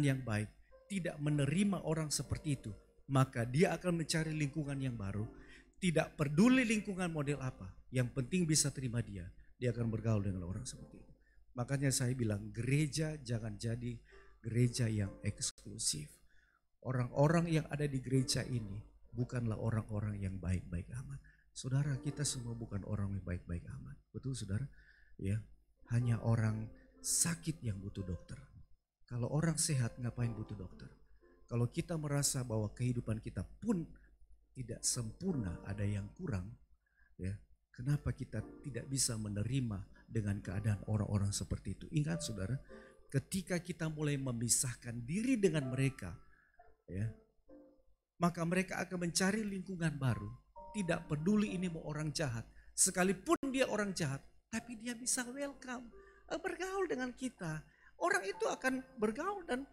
yang baik, tidak menerima orang seperti itu, maka dia akan mencari lingkungan yang baru. Tidak peduli lingkungan model apa, yang penting bisa terima dia akan bergaul dengan orang seperti itu. Makanya saya bilang gereja jangan jadi gereja yang eksklusif. Orang-orang yang ada di gereja ini bukanlah orang-orang yang baik-baik amat. Saudara, kita semua bukan orang yang baik-baik amat. Betul saudara? Ya, hanya orang sakit yang butuh dokter. Kalau orang sehat ngapain butuh dokter? Kalau kita merasa bahwa kehidupan kita pun tidak sempurna, ada yang kurang, ya, kenapa kita tidak bisa menerima dengan keadaan orang-orang seperti itu? Ingat saudara, ketika kita mulai memisahkan diri dengan mereka, ya, maka mereka akan mencari lingkungan baru. Tidak peduli ini mau orang jahat, sekalipun dia orang jahat, tapi dia bisa welcome, bergaul dengan kita. Orang itu akan bergaul dan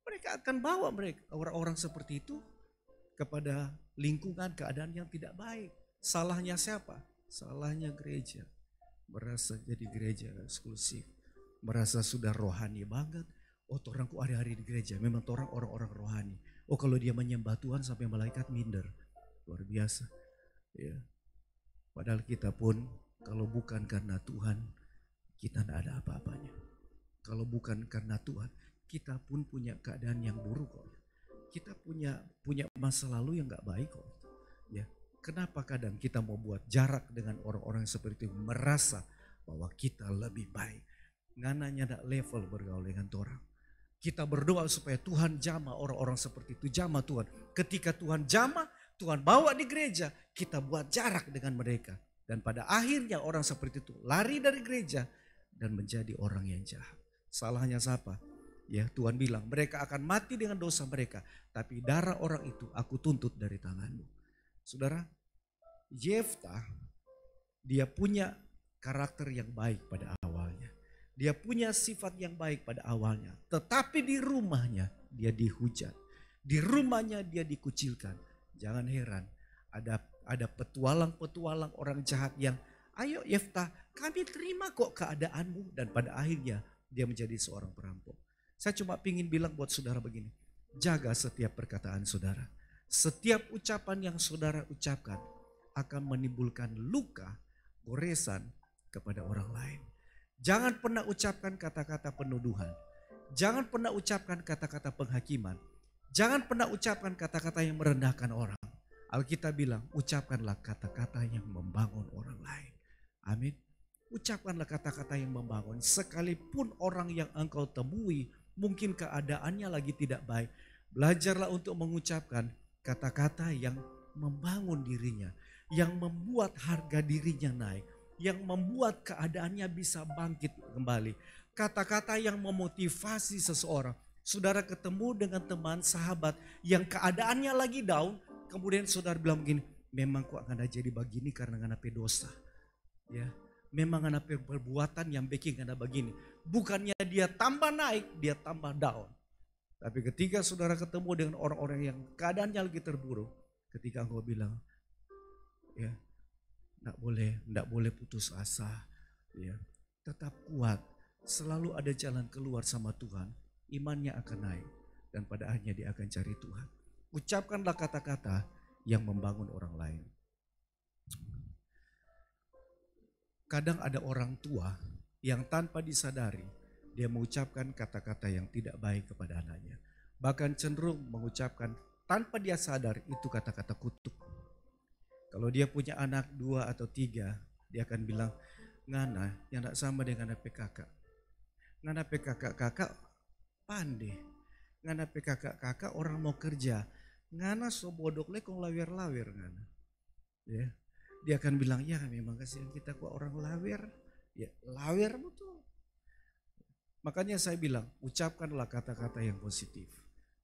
mereka akan bawa mereka orang-orang seperti itu kepada lingkungan keadaan yang tidak baik. Salahnya siapa? Salahnya gereja. Merasa jadi gereja eksklusif, merasa sudah rohani banget. Oh, orang kok hari-hari di gereja, memang orang-orang rohani. Oh, kalau dia menyembah Tuhan sampai malaikat minder. Luar biasa. Ya. Padahal kita pun kalau bukan karena Tuhan, kita tidak ada apa-apanya. Kalau bukan karena Tuhan, kita pun punya keadaan yang buruk kok. Kita punya masa lalu yang gak baik kok. Ya. Kenapa kadang kita mau buat jarak dengan orang-orang seperti itu, merasa bahwa kita lebih baik. Ngananya ada level bergaul dengan orang. Kita berdoa supaya Tuhan jamah orang-orang seperti itu, jamah Tuhan. Ketika Tuhan jamah, Tuhan bawa di gereja, kita buat jarak dengan mereka. Dan pada akhirnya orang seperti itu lari dari gereja dan menjadi orang yang jahat. Salahnya siapa? Ya, Tuhan bilang mereka akan mati dengan dosa mereka, tapi darah orang itu aku tuntut dari tanganmu. Saudara, Yefta dia punya karakter yang baik pada awalnya. Dia punya sifat yang baik pada awalnya. Tetapi di rumahnya dia dihujat. Di rumahnya dia dikucilkan. Jangan heran ada petualang-petualang orang jahat yang, ayo Yefta, kami terima kok keadaanmu. Dan pada akhirnya dia menjadi seorang perampok. Saya cuma ingin bilang buat saudara begini. Jaga setiap perkataan saudara. Setiap ucapan yang saudara ucapkan akan menimbulkan luka, goresan kepada orang lain. Jangan pernah ucapkan kata-kata penuduhan. Jangan pernah ucapkan kata-kata penghakiman. Jangan pernah ucapkan kata-kata yang merendahkan orang. Alkitab bilang, ucapkanlah kata-kata yang membangun orang lain. Amin. Ucapkanlah kata-kata yang membangun. Sekalipun orang yang engkau temui mungkin keadaannya lagi tidak baik. Belajarlah untuk mengucapkan kata-kata yang membangun dirinya. Yang membuat harga dirinya naik. Yang membuat keadaannya bisa bangkit kembali. Kata-kata yang memotivasi seseorang. Saudara ketemu dengan teman, sahabat yang keadaannya lagi down. Kemudian saudara bilang begini, memang kok akan jadi begini karena ngana dosa. Ya, memang ngana perbuatan yang bikin ngana begini. Bukannya dia tambah naik, dia tambah down. Tapi ketika saudara ketemu dengan orang-orang yang keadaannya lagi terburuk, ketika engkau bilang, ya, enggak boleh putus asa, ya, tetap kuat, selalu ada jalan keluar sama Tuhan. imannya akan naik. Dan pada akhirnya dia akan cari Tuhan. Ucapkanlah kata-kata yang membangun orang lain. Kadang ada orang tua yang tanpa disadari dia mengucapkan kata-kata yang tidak baik kepada anaknya. Bahkan cenderung mengucapkan tanpa dia sadar itu kata-kata kutuk. Kalau dia punya anak 2 atau 3, dia akan bilang, ngana yang tak sama dengan PKK. Ngana PKK kakak pandai. Ngana PKK kakak orang mau kerja. Ngana so bodok lekong lawir-lawir ngana. Ya. Dia akan bilang, ya memang kasihan kita kok orang lawir. Ya lawir betul. Makanya saya bilang, ucapkanlah kata-kata yang positif.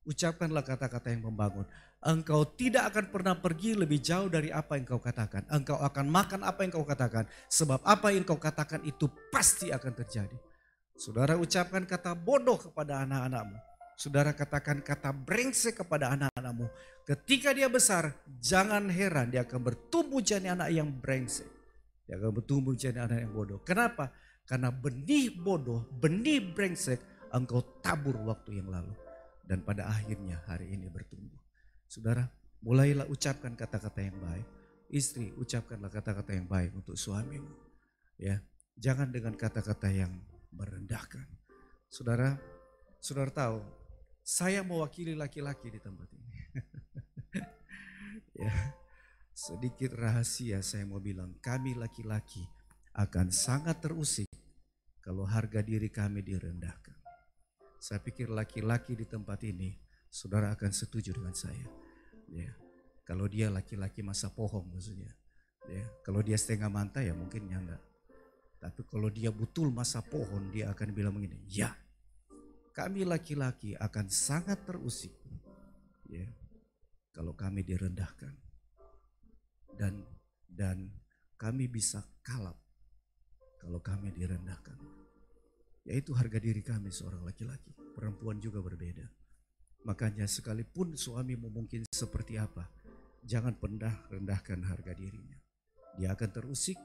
Ucapkanlah kata-kata yang membangun. Engkau tidak akan pernah pergi lebih jauh dari apa yang kau katakan. Engkau akan makan apa yang kau katakan. Sebab apa yang kau katakan itu pasti akan terjadi. Saudara ucapkan kata bodoh kepada anak-anakmu. Saudara katakan kata brengsek kepada anak-anakmu. Ketika dia besar, jangan heran dia akan bertumbuh jadi anak yang brengsek. Dia akan bertumbuh jadi anak yang bodoh. Kenapa? Karena benih bodoh, benih brengsek engkau tabur waktu yang lalu. Dan pada akhirnya hari ini bertumbuh. Saudara, mulailah ucapkan kata-kata yang baik. Istri, ucapkanlah kata-kata yang baik untuk suamimu. Ya, jangan dengan kata-kata yang merendahkan. Saudara tahu, saya mewakili laki-laki di tempat ini. Ya, sedikit rahasia saya mau bilang, kami laki-laki akan sangat terusik kalau harga diri kami direndahkan. Saya pikir laki-laki di tempat ini, saudara akan setuju dengan saya. Ya, kalau dia laki-laki masa pohong maksudnya. Ya, kalau dia setengah manta ya mungkin enggak. Tapi kalau dia betul masa pohon, dia akan bilang begini, ya kami laki-laki akan sangat terusik. Ya, kalau kami direndahkan. Dan kami bisa kalap kalau kami direndahkan. Yaitu harga diri kami seorang laki-laki. Perempuan juga berbeda. Makanya sekalipun suamimu mungkin seperti apa, jangan pernah rendahkan harga dirinya. Dia akan terusik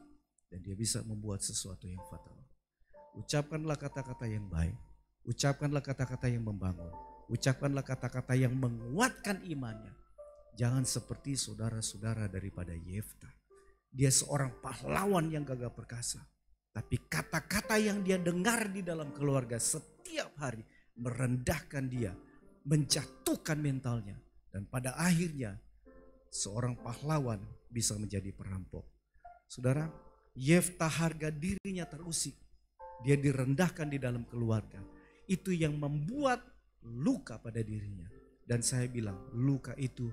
dan dia bisa membuat sesuatu yang fatal. Ucapkanlah kata-kata yang baik. Ucapkanlah kata-kata yang membangun. Ucapkanlah kata-kata yang menguatkan imannya. Jangan seperti saudara-saudara daripada Yefta. Dia seorang pahlawan yang gagah perkasa. Tapi kata-kata yang dia dengar di dalam keluarga setiap hari merendahkan dia, menjatuhkan mentalnya. Dan pada akhirnya seorang pahlawan bisa menjadi perampok. Saudara, Yefta harga dirinya terusik. Dia direndahkan di dalam keluarga. Itu yang membuat luka pada dirinya. Dan saya bilang luka itu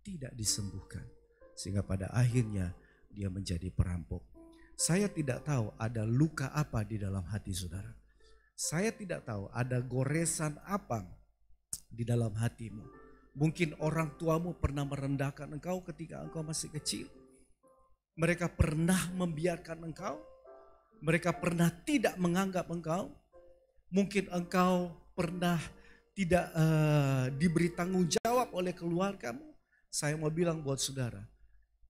tidak disembuhkan. Sehingga pada akhirnya dia menjadi perampok. Saya tidak tahu ada luka apa di dalam hati saudara. Saya tidak tahu ada goresan apa di dalam hatimu. Mungkin orang tuamu pernah merendahkan engkau ketika engkau masih kecil. Mereka pernah membiarkan engkau. Mereka pernah tidak menganggap engkau. Mungkin engkau pernah tidak diberi tanggung jawab oleh keluargamu. Saya mau bilang buat saudara,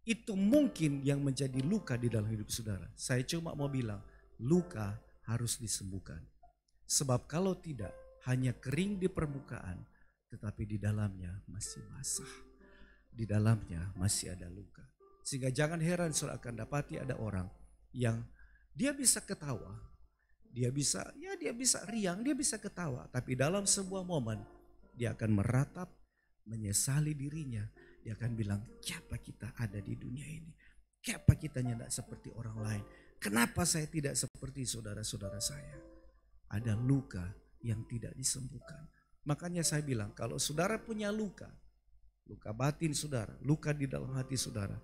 itu mungkin yang menjadi luka di dalam hidup saudara. Saya cuma mau bilang, luka harus disembuhkan. Sebab kalau tidak, hanya kering di permukaan, tetapi di dalamnya masih basah. Di dalamnya masih ada luka. Sehingga jangan heran saudara akan dapati ada orang yang dia bisa ketawa, dia bisa riang, dia bisa ketawa. Tapi dalam sebuah momen, dia akan meratap, menyesali dirinya. Dia akan bilang, kenapa kita ada di dunia ini? Kenapa kita tidak seperti orang lain? Kenapa saya tidak seperti saudara-saudara saya? Ada luka yang tidak disembuhkan. Makanya saya bilang, kalau saudara punya luka batin saudara, luka di dalam hati saudara,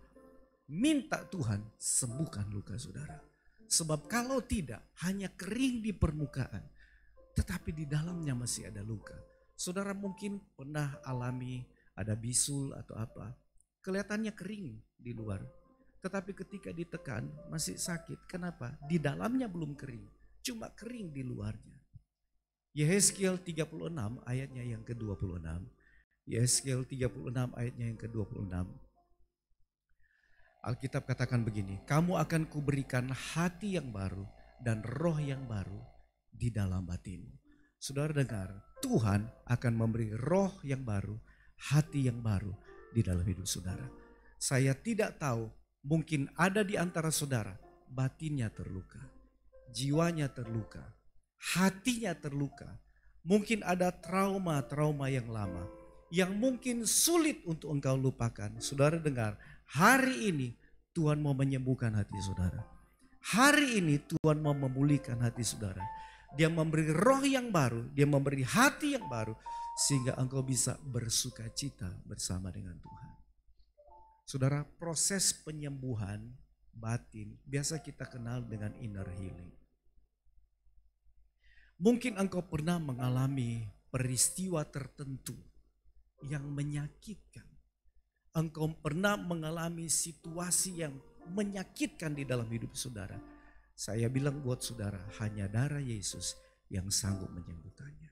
minta Tuhan sembuhkan luka saudara. Sebab kalau tidak, hanya kering di permukaan, tetapi di dalamnya masih ada luka. Saudara mungkin pernah alami ada bisul atau apa, kelihatannya kering di luar. Tetapi ketika ditekan masih sakit. Kenapa? Di dalamnya belum kering, cuma kering di luarnya. Yehezkiel 36 ayatnya yang ke-26. Yehezkiel 36 ayatnya yang ke-26. Alkitab katakan begini, kamu akan kuberikan hati yang baru dan roh yang baru di dalam batinmu. Saudara dengar, Tuhan akan memberi roh yang baru, hati yang baru di dalam hidup saudara. Saya tidak tahu, mungkin ada di antara saudara, batinnya terluka, jiwanya terluka, hatinya terluka. Mungkin ada trauma-trauma yang lama, yang mungkin sulit untuk engkau lupakan. Saudara dengar, hari ini Tuhan mau menyembuhkan hati saudara. Hari ini Tuhan mau memulihkan hati saudara. Dia memberi roh yang baru, dia memberi hati yang baru, sehingga engkau bisa bersuka cita bersama dengan Tuhan. Saudara, proses penyembuhan batin biasa kita kenal dengan inner healing. Mungkin engkau pernah mengalami peristiwa tertentu yang menyakitkan. Engkau pernah mengalami situasi yang menyakitkan di dalam hidup saudara. Saya bilang buat saudara, hanya darah Yesus yang sanggup menyembuhkannya.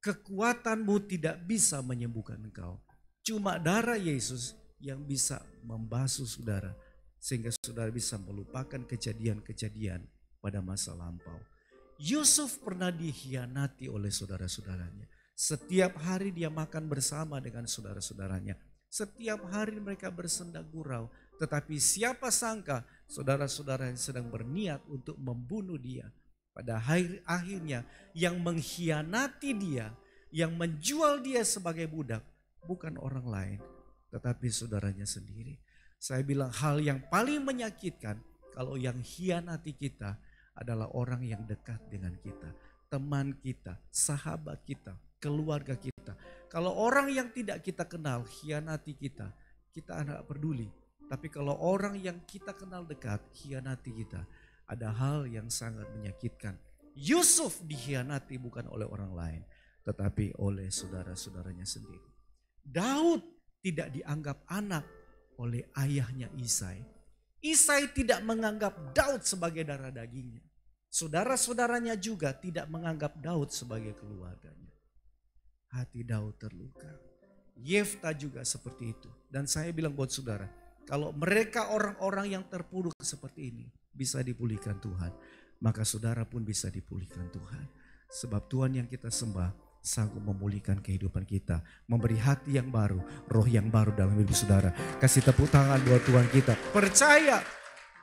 Kekuatanmu tidak bisa menyembuhkan engkau. Cuma darah Yesus yang bisa membasuh saudara, sehingga saudara bisa melupakan kejadian-kejadian pada masa lampau. Yusuf pernah dikhianati oleh saudara-saudaranya. Setiap hari dia makan bersama dengan saudara-saudaranya. Setiap hari mereka bersenda gurau. Tetapi siapa sangka saudara-saudara yang sedang berniat untuk membunuh dia. Pada akhirnya yang mengkhianati dia, yang menjual dia sebagai budak, bukan orang lain, tetapi saudaranya sendiri. Saya bilang hal yang paling menyakitkan kalau yang khianati kita adalah orang yang dekat dengan kita. Teman kita, sahabat kita, keluarga kita. Kalau orang yang tidak kita kenal khianati kita, kita tidak peduli. Tapi kalau orang yang kita kenal dekat khianati kita, ada hal yang sangat menyakitkan. Yusuf dikhianati bukan oleh orang lain, tetapi oleh saudara-saudaranya sendiri. Daud tidak dianggap anak oleh ayahnya Isai. Isai tidak menganggap Daud sebagai darah dagingnya. Saudara-saudaranya juga tidak menganggap Daud sebagai keluarganya. Hati Daud terluka. Yefta juga seperti itu. Dan saya bilang buat saudara, kalau mereka orang-orang yang terpuruk seperti ini bisa dipulihkan Tuhan, maka saudara pun bisa dipulihkan Tuhan. Sebab Tuhan yang kita sembah sanggup memulihkan kehidupan kita, memberi hati yang baru, roh yang baru dalam hidup saudara. Kasih tepuk tangan buat Tuhan kita. Percaya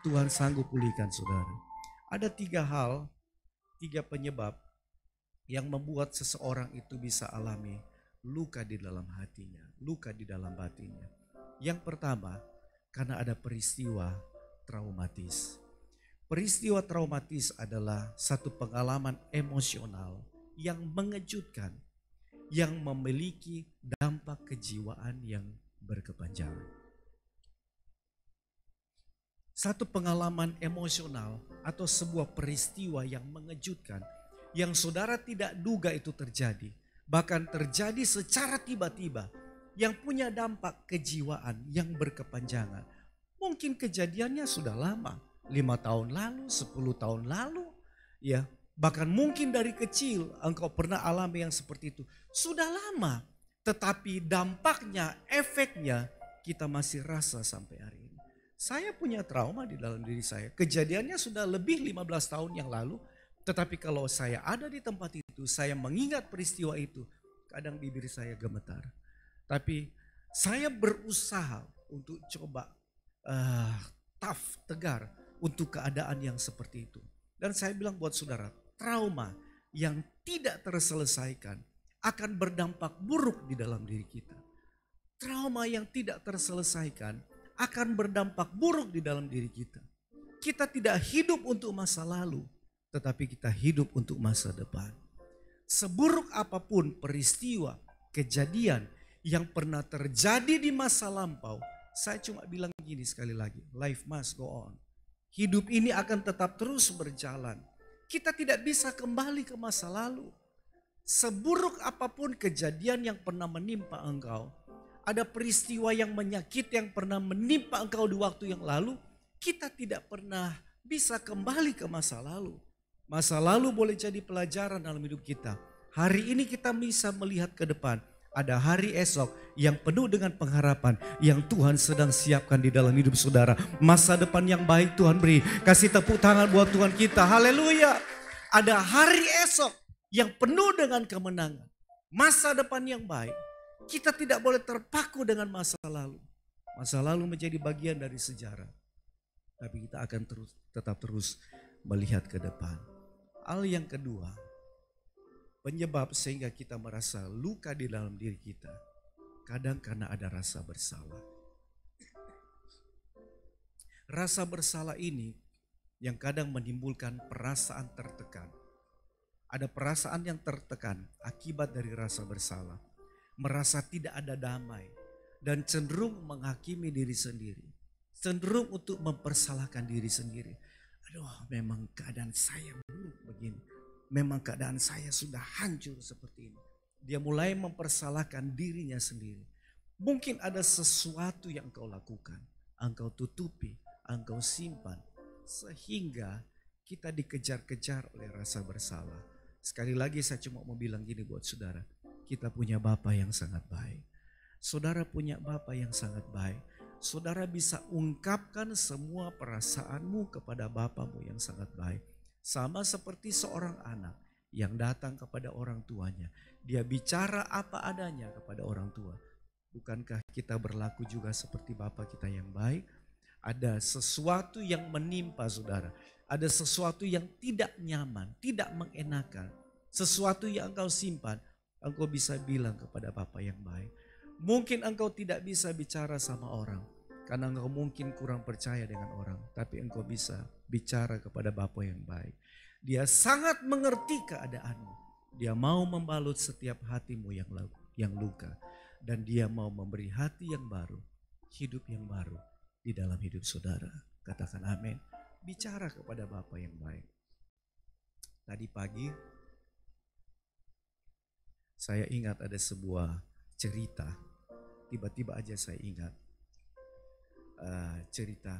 Tuhan sanggup pulihkan saudara. Ada 3 hal, 3 penyebab yang membuat seseorang itu bisa alami luka di dalam hatinya, luka di dalam batinnya. Yang pertama, karena ada peristiwa traumatis. Peristiwa traumatis adalah satu pengalaman emosional yang mengejutkan, yang memiliki dampak kejiwaan yang berkepanjangan. Satu pengalaman emosional atau sebuah peristiwa yang mengejutkan, yang saudara tidak duga itu terjadi, bahkan terjadi secara tiba-tiba, yang punya dampak kejiwaan yang berkepanjangan. Mungkin kejadiannya sudah lama, 5 tahun lalu, 10 tahun lalu, ya. Bahkan mungkin dari kecil engkau pernah alami yang seperti itu. Sudah lama, tetapi dampaknya, efeknya kita masih rasa sampai hari ini. Saya punya trauma di dalam diri saya. Kejadiannya sudah lebih 15 tahun yang lalu, tetapi kalau saya ada di tempat itu, saya mengingat peristiwa itu, kadang bibir saya gemetar. Tapi saya berusaha untuk coba tough, tegar untuk keadaan yang seperti itu. Dan saya bilang buat saudara, trauma yang tidak terselesaikan akan berdampak buruk di dalam diri kita. Trauma yang tidak terselesaikan akan berdampak buruk di dalam diri kita. Kita tidak hidup untuk masa lalu, tetapi kita hidup untuk masa depan. Seburuk apapun peristiwa, kejadian yang pernah terjadi di masa lampau, saya cuma bilang gini sekali lagi, life must go on. Hidup ini akan tetap terus berjalan. Kita tidak bisa kembali ke masa lalu. Seburuk apapun kejadian yang pernah menimpa engkau, ada peristiwa yang menyakiti yang pernah menimpa engkau di waktu yang lalu, kita tidak pernah bisa kembali ke masa lalu. Masa lalu boleh jadi pelajaran dalam hidup kita. Hari ini kita bisa melihat ke depan. Ada hari esok yang penuh dengan pengharapan yang Tuhan sedang siapkan di dalam hidup saudara. Masa depan yang baik Tuhan beri. Kasih tepuk tangan buat Tuhan kita. Haleluya. Ada hari esok yang penuh dengan kemenangan, masa depan yang baik. Kita tidak boleh terpaku dengan masa lalu. Masa lalu menjadi bagian dari sejarah. Tapi kita akan tetap terus melihat ke depan. Hal yang kedua, penyebab sehingga kita merasa luka di dalam diri kita, kadang karena ada rasa bersalah. Rasa bersalah ini yang kadang menimbulkan perasaan tertekan. Ada perasaan yang tertekan akibat dari rasa bersalah. Merasa tidak ada damai dan cenderung menghakimi diri sendiri. Cenderung untuk mempersalahkan diri sendiri. Aduh, memang keadaan saya buruk begini. Memang keadaan saya sudah hancur seperti ini. Dia mulai mempersalahkan dirinya sendiri. Mungkin ada sesuatu yang engkau lakukan, engkau tutupi, engkau simpan. Sehingga kita dikejar-kejar oleh rasa bersalah. Sekali lagi saya cuma mau bilang gini buat saudara. Kita punya Bapa yang sangat baik. Saudara punya Bapa yang sangat baik. Saudara bisa ungkapkan semua perasaanmu kepada Bapamu yang sangat baik. Sama seperti seorang anak yang datang kepada orang tuanya. Dia bicara apa adanya kepada orang tua. Bukankah kita berlaku juga seperti Bapa kita yang baik? Ada sesuatu yang menimpa saudara. Ada sesuatu yang tidak nyaman, tidak mengenakan. Sesuatu yang engkau simpan, engkau bisa bilang kepada Bapa yang baik. Mungkin engkau tidak bisa bicara sama orang. Karena engkau mungkin kurang percaya dengan orang. Tapi engkau bisa bicara kepada Bapa yang baik. Dia sangat mengerti keadaanmu. Dia mau membalut setiap hatimu yang luka. Dan dia mau memberi hati yang baru. Hidup yang baru di dalam hidup saudara. Katakan amin. Bicara kepada Bapa yang baik. Tadi pagi saya ingat ada sebuah cerita. Tiba-tiba aja saya ingat cerita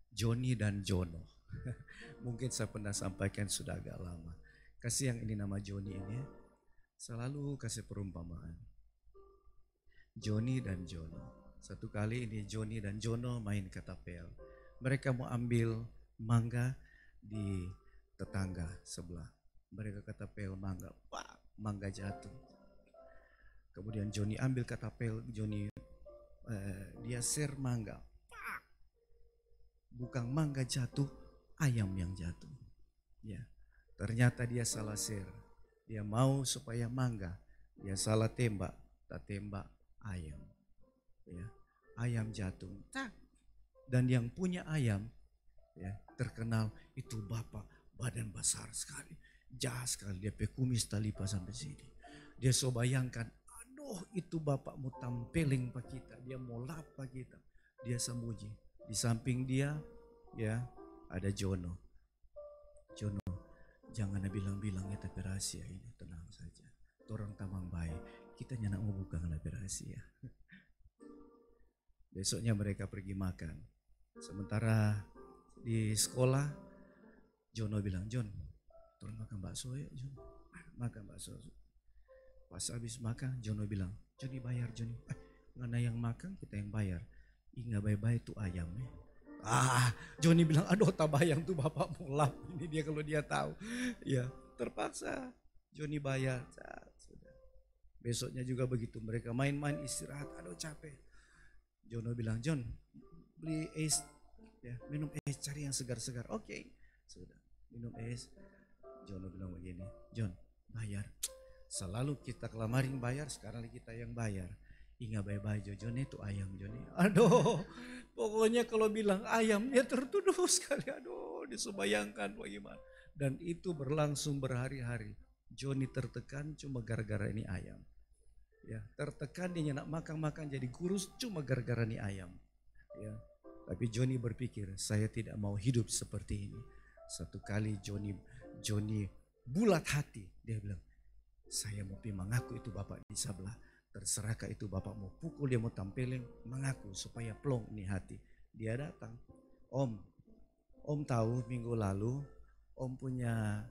Joni dan Jono. Mungkin saya pernah sampaikan sudah agak lama. Kasih yang ini nama Joni ini selalu kasih perumpamaan. Joni dan Jono. Satu kali ini Joni dan Jono main ketapel. Mereka mau ambil mangga di tetangga sebelah. Mereka ketapel mangga. Wah, mangga jatuh. Kemudian Joni ambil ketapel. Joni dia share mangga. Bukan mangga jatuh, ayam yang jatuh. Ya, ternyata dia salah share. Dia mau supaya mangga. Dia salah tembak. Tak tembak ayam. Ya, ayam jatuh. Dan yang punya ayam ya, terkenal itu bapak badan besar sekali. Jahat sekali. Dia kumis talipa sampai sini. Dia so bayangkan, aduh itu bapakmu tampeling pak kita. Dia mau lap pak kita. Dia sembunyi. Di samping dia ya ada Jono. Jono, jangan bilang-bilang ya tapi rahasia ini. Tenang saja. Orang tamang baik. Kita nyanak mau buka lebih rahasia. Besoknya mereka pergi makan. Sementara di sekolah, Jono bilang, Jon, turun makan bakso ya Jon. Makan bakso. Pas habis makan, Jono bilang, Joni bayar Joni. Ngana yang makan, kita yang bayar. Ingat baik-baik tuh ayam ya. Joni bilang, aduh tak bayang tuh bapak mulap. Ini dia kalau dia tahu. Ya terpaksa Joni bayar. Sudah. Besoknya juga begitu. Mereka main-main istirahat. Aduh capek. Jono bilang, Jon beli es. Ya, minum es, cari yang segar-segar. Oke. Sudah. Minum es. Jono bilang begini. Jon bayar. Selalu kita kelamarin bayar. Sekarang kita yang bayar. Ingat baik-baik Joni itu ayam Joni. Aduh, pokoknya kalau bilang ayam ya tertuduh sekali. Aduh, disebayangkan bagaimana. Dan itu berlangsung berhari-hari. Joni tertekan cuma gara-gara ini ayam. Ya, tertekan dia nak makan-makan jadi kurus cuma gara-gara ini ayam. Ya, tapi Joni berpikir saya tidak mau hidup seperti ini. Satu kali Joni bulat hati. Dia bilang, saya mau mengaku itu bapak di sebelah. Terserahkah itu bapak mau pukul, dia mau tampilin, mengaku supaya plong ini hati. Dia datang, Om tahu minggu lalu Om punya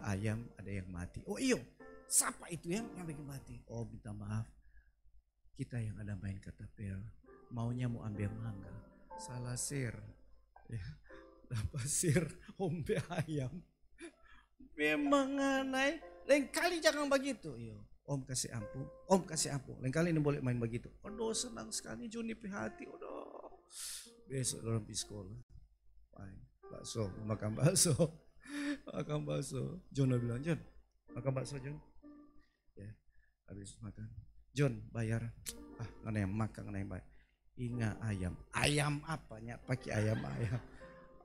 ayam ada yang mati. Oh iyo, siapa itu yang bikin mati? Oh minta maaf, kita yang ada main ketapel, maunya mau ambil mangga, salah sir. Ya, dapat sir, ombe ayam. Memang aneh. Lain kali jangan begitu. Yo, Om kasih ampun, Om kasih ampun. Lain kali ini boleh main begitu. Aduh senang sekali Joni hati. Aduh. Besok orang pergi sekolah. Main bakso, makan bakso. Makan bakso. John bilang, John, makan bakso John. Ya, habis makan. John bayar. Ah, ngana yang makan, ngana yang bayar. Ingat ayam. Ayam apanya? Pakai ayam.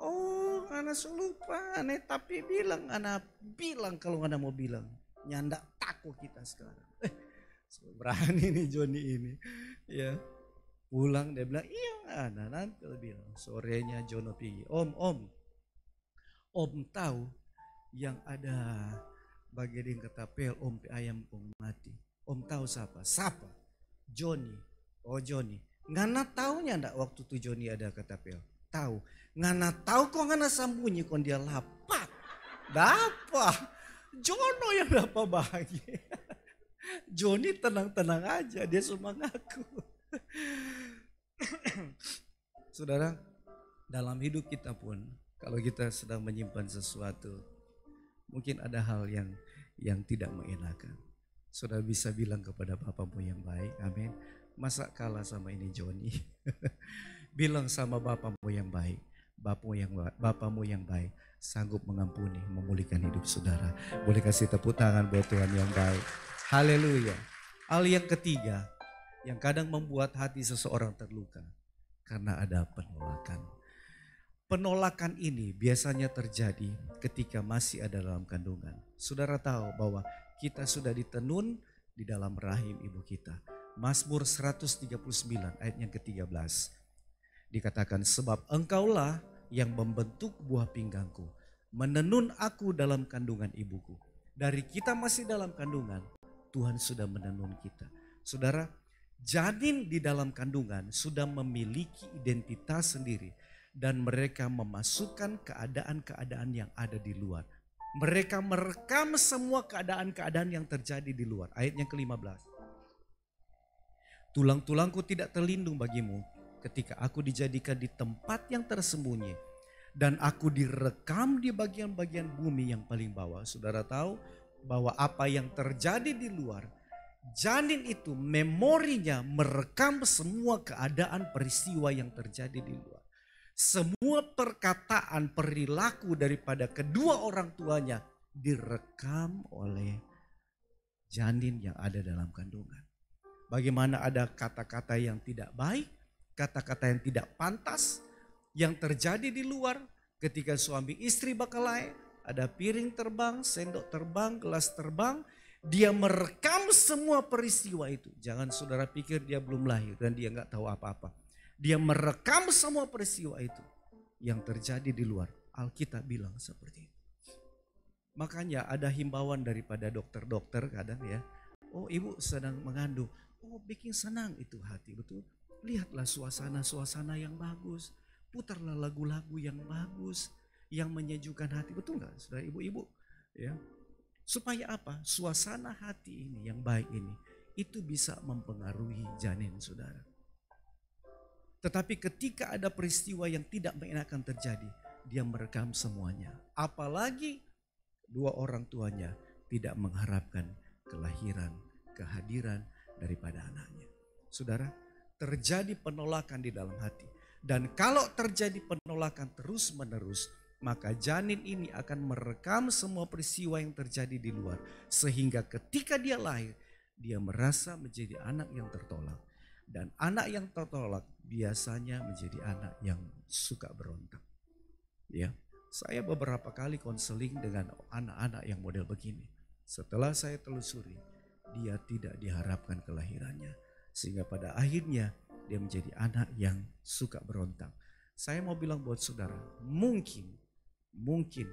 Oh, anak lupa, tapi anak bilang kalau anak mau bilang, nyandak takut kita sekarang. Berani nih Joni ini, ya. Pulang dia bilang, iya anak nanti bilang. Sorenya Jono pergi, Om tahu yang ada bagian ketapel Om ayam Om mati. Om tahu siapa? Joni. Oh Joni. Ngana taunya ndak waktu tuh Joni ada ketapel? Tahu. Ngana tahu kok ngana sambunyi kok dia lapak. Dapat. Jono yang dapat bahagia. Joni tenang-tenang aja, dia cuma ngaku. Saudara, dalam hidup kita pun kalau kita sedang menyimpan sesuatu, mungkin ada hal yang tidak mengenakan. Saudara bisa bilang kepada Bapamu yang baik, amin. Masa kalah sama ini Joni? Bilang sama Bapamu yang baik, Bapamu yang baik sanggup mengampuni, memulihkan hidup saudara. Boleh kasih tepuk tangan buat Tuhan yang baik. Haleluya. Hal yang ketiga yang kadang membuat hati seseorang terluka karena ada penolakan. Penolakan ini biasanya terjadi ketika masih ada dalam kandungan. Saudara tahu bahwa kita sudah ditenun di dalam rahim ibu kita. Mazmur 139 ayat yang ke-13. Dikatakan, sebab engkaulah yang membentuk buah pinggangku, menenun aku dalam kandungan ibuku. Dari kita masih dalam kandungan, Tuhan sudah menenun kita. Saudara, janin di dalam kandungan sudah memiliki identitas sendiri. Dan mereka memasukkan keadaan-keadaan yang ada di luar. Mereka merekam semua keadaan-keadaan yang terjadi di luar. Ayat yang ke-15. Tulang-tulangku tidak terlindung bagimu ketika aku dijadikan di tempat yang tersembunyi. Dan aku direkam di bagian-bagian bumi yang paling bawah. Saudara tahu bahwa apa yang terjadi di luar, janin itu memorinya merekam semua keadaan peristiwa yang terjadi di luar. Semua perkataan perilaku daripada kedua orang tuanya direkam oleh janin yang ada dalam kandungan. Bagaimana ada kata-kata yang tidak baik, kata-kata yang tidak pantas yang terjadi di luar ketika suami istri berkelahi, ada piring terbang, sendok terbang, gelas terbang, dia merekam semua peristiwa itu. Jangan saudara pikir dia belum lahir dan dia nggak tahu apa-apa. Dia merekam semua peristiwa itu yang terjadi di luar. Alkitab bilang seperti itu. Makanya ada himbauan daripada dokter-dokter kadang ya. Oh ibu sedang mengandung. Oh bikin senang itu hati, betul. Lihatlah suasana-suasana yang bagus. Putarlah lagu-lagu yang bagus. Yang menyejukkan hati, betul gak saudara ibu-ibu? Ya. Supaya apa? Suasana hati ini yang baik ini. Itu bisa mempengaruhi janin saudara. Tetapi ketika ada peristiwa yang tidak mengenakan terjadi, dia merekam semuanya. Apalagi dua orang tuanya tidak mengharapkan kelahiran, kehadiran daripada anaknya. Saudara, terjadi penolakan di dalam hati. Dan kalau terjadi penolakan terus menerus, maka janin ini akan merekam semua peristiwa yang terjadi di luar. Sehingga ketika dia lahir, dia merasa menjadi anak yang tertolak. Dan anak yang tertolak biasanya menjadi anak yang suka berontak. Ya, saya beberapa kali konseling dengan anak-anak yang model begini. Setelah saya telusuri, dia tidak diharapkan kelahirannya. Sehingga pada akhirnya dia menjadi anak yang suka berontak. Saya mau bilang buat saudara, mungkin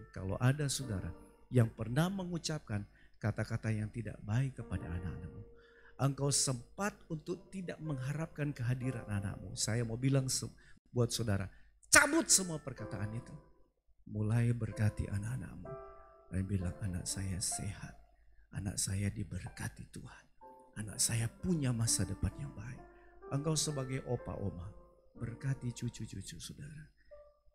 kalau ada saudara yang pernah mengucapkan kata-kata yang tidak baik kepada anak-anakmu, engkau sempat untuk tidak mengharapkan kehadiran anakmu. Saya mau bilang buat saudara, cabut semua perkataan itu. Mulai berkati anak-anakmu. Dan bilang, anak saya sehat. Anak saya diberkati Tuhan. Anak saya punya masa depan yang baik. Engkau sebagai opa oma, berkati cucu-cucu saudara.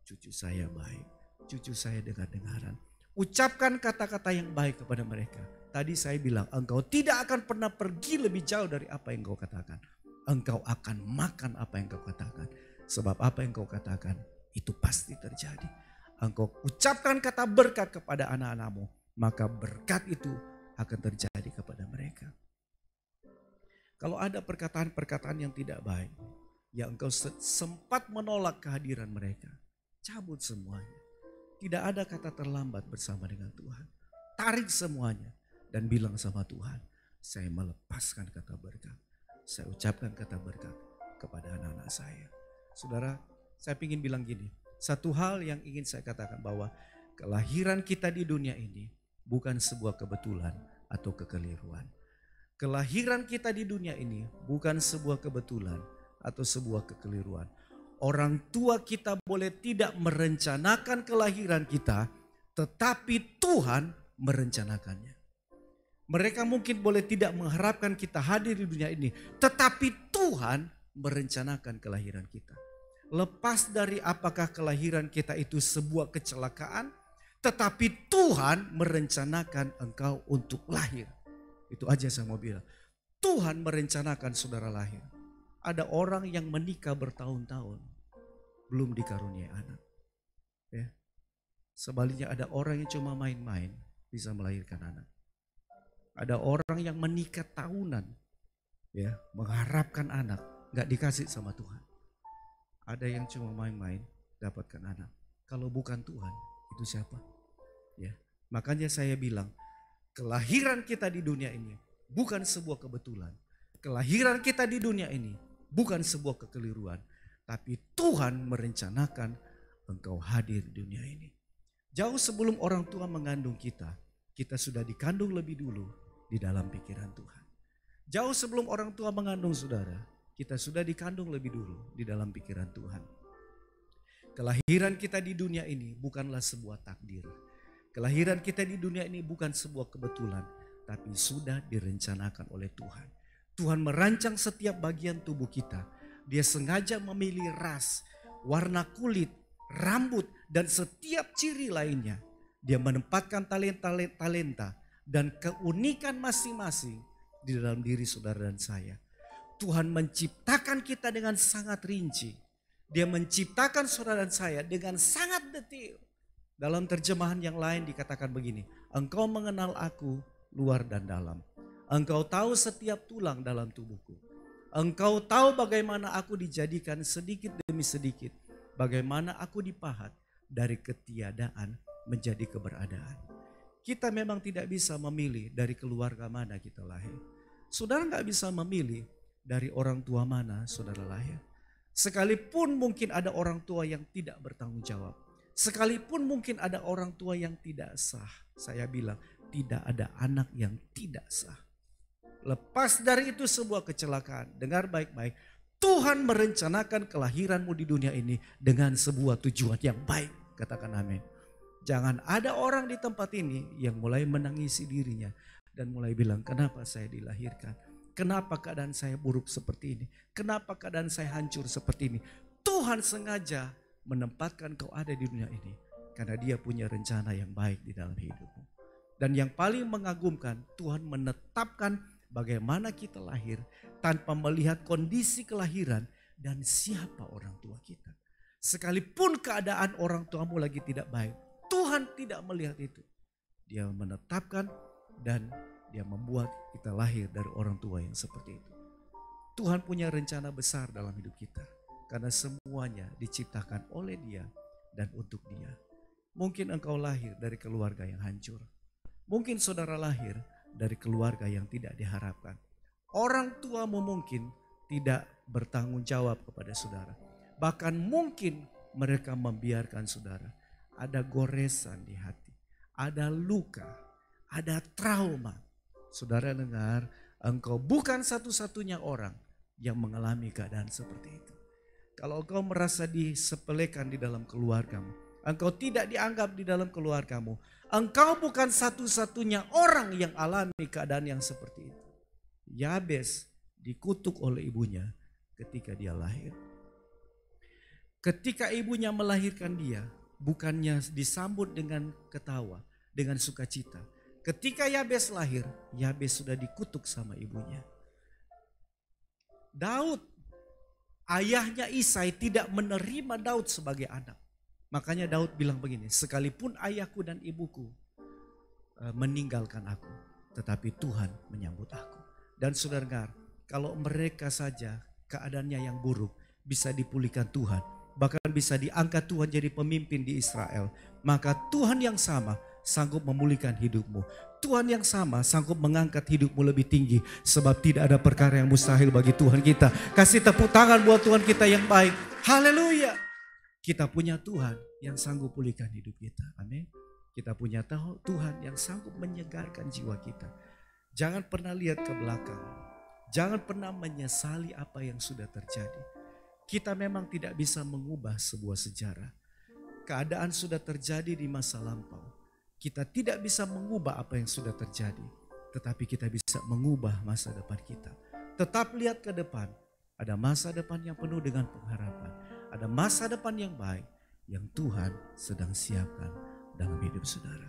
Cucu saya baik. Cucu saya dengar-dengaran. Ucapkan kata-kata yang baik kepada mereka. Tadi saya bilang, engkau tidak akan pernah pergi lebih jauh dari apa yang kau katakan. Engkau akan makan apa yang kau katakan. Sebab apa yang kau katakan itu pasti terjadi. Engkau ucapkan kata berkat kepada anak-anakmu, maka berkat itu akan terjadi kepada mereka. Kalau ada perkataan-perkataan yang tidak baik, yang engkau sempat menolak kehadiran mereka, cabut semuanya. Tidak ada kata terlambat bersama dengan Tuhan. Tarik semuanya dan bilang sama Tuhan, saya melepaskan kata berkat. Saya ucapkan kata berkat kepada anak-anak saya. Saudara, saya ingin bilang gini, satu hal yang ingin saya katakan bahwa kelahiran kita di dunia ini bukan sebuah kebetulan atau kekeliruan. Kelahiran kita di dunia ini bukan sebuah kebetulan atau sebuah kekeliruan. Orang tua kita boleh tidak merencanakan kelahiran kita, tetapi Tuhan merencanakannya. Mereka mungkin boleh tidak mengharapkan kita hadir di dunia ini, tetapi Tuhan merencanakan kelahiran kita. Lepas dari apakah kelahiran kita itu sebuah kecelakaan, tetapi Tuhan merencanakan engkau untuk lahir. Itu aja saya mau bilang. Tuhan merencanakan saudara lahir. Ada orang yang menikah bertahun-tahun belum dikaruniai anak. Ya. Sebaliknya ada orang yang cuma main-main bisa melahirkan anak. Ada orang yang menikah tahunan, ya, mengharapkan anak, nggak dikasih sama Tuhan. Ada yang cuma main-main dapatkan anak. Kalau bukan Tuhan, itu siapa? Ya, makanya saya bilang, kelahiran kita di dunia ini bukan sebuah kebetulan. Kelahiran kita di dunia ini bukan sebuah kekeliruan, tapi Tuhan merencanakan engkau hadir di dunia ini. Jauh sebelum orang tua mengandung kita sudah dikandung lebih dulu di dalam pikiran Tuhan. Jauh sebelum orang tua mengandung saudara, kita sudah dikandung lebih dulu di dalam pikiran Tuhan. Kelahiran kita di dunia ini bukanlah sebuah takdir. Kelahiran kita di dunia ini bukan sebuah kebetulan, tapi sudah direncanakan oleh Tuhan. Tuhan merancang setiap bagian tubuh kita. Dia sengaja memilih ras, warna kulit, rambut, dan setiap ciri lainnya. Dia menempatkan talenta dan keunikan masing-masing di dalam diri saudara dan saya. Tuhan menciptakan kita dengan sangat rinci. Dia menciptakan saudara dan saya dengan sangat detail. Dalam terjemahan yang lain dikatakan begini, engkau mengenal aku luar dan dalam. Engkau tahu setiap tulang dalam tubuhku. Engkau tahu bagaimana aku dijadikan sedikit demi sedikit. Bagaimana aku dipahat dari ketiadaan menjadi keberadaan. Kita memang tidak bisa memilih dari keluarga mana kita lahir. Saudara nggak bisa memilih dari orang tua mana saudara lahir. Sekalipun mungkin ada orang tua yang tidak bertanggung jawab. Sekalipun mungkin ada orang tua yang tidak sah. Saya bilang tidak ada anak yang tidak sah. Lepas dari itu sebuah kecelakaan. Dengar baik-baik. Tuhan merencanakan kelahiranmu di dunia ini dengan sebuah tujuan yang baik. Katakan amin. Jangan ada orang di tempat ini yang mulai menangisi dirinya. Dan mulai bilang, kenapa saya dilahirkan? Kenapa keadaan saya buruk seperti ini? Kenapa keadaan saya hancur seperti ini? Tuhan sengaja menempatkan kau ada di dunia ini. Karena dia punya rencana yang baik di dalam hidupmu. Dan yang paling mengagumkan, Tuhan menetapkan bagaimana kita lahir tanpa melihat kondisi kelahiran dan siapa orang tua kita. Sekalipun keadaan orang tuamu lagi tidak baik, Tuhan tidak melihat itu. Dia menetapkan dan dia membuat kita lahir dari orang tua yang seperti itu. Tuhan punya rencana besar dalam hidup kita. Karena semuanya diciptakan oleh Dia dan untuk Dia. Mungkin engkau lahir dari keluarga yang hancur. Mungkin saudara lahir dari keluarga yang tidak diharapkan. Orang tuamu mungkin tidak bertanggung jawab kepada saudara. Bahkan mungkin mereka membiarkan saudara. Ada goresan di hati, ada luka, ada trauma. Saudara dengar, engkau bukan satu-satunya orang yang mengalami keadaan seperti itu. Kalau engkau merasa disepelekan di dalam keluargamu, engkau tidak dianggap di dalam keluargamu, engkau bukan satu-satunya orang yang alami keadaan yang seperti itu. Yabes dikutuk oleh ibunya ketika dia lahir. Ketika ibunya melahirkan dia, bukannya disambut dengan ketawa, dengan sukacita. Ketika Yabes lahir, Yabes sudah dikutuk sama ibunya. Daud, ayahnya Isai tidak menerima Daud sebagai anak. Makanya Daud bilang begini, sekalipun ayahku dan ibuku meninggalkan aku, tetapi Tuhan menyambut aku. Dan saudara, kalau mereka saja keadaannya yang buruk bisa dipulihkan Tuhan, bahkan bisa diangkat Tuhan jadi pemimpin di Israel, maka Tuhan yang sama sanggup memulihkan hidupmu. Tuhan yang sama sanggup mengangkat hidupmu lebih tinggi, sebab tidak ada perkara yang mustahil bagi Tuhan kita. Kasih tepuk tangan buat Tuhan kita yang baik. Haleluya. Kita punya Tuhan yang sanggup pulihkan hidup kita. Amin. Kita punya Tuhan yang sanggup menyegarkan jiwa kita. Jangan pernah lihat ke belakang. Jangan pernah menyesali apa yang sudah terjadi. Kita memang tidak bisa mengubah sebuah sejarah. Keadaan sudah terjadi di masa lampau. Kita tidak bisa mengubah apa yang sudah terjadi. Tetapi kita bisa mengubah masa depan kita. Tetap lihat ke depan. Ada masa depan yang penuh dengan pengharapan. Ada masa depan yang baik yang Tuhan sedang siapkan dalam hidup saudara.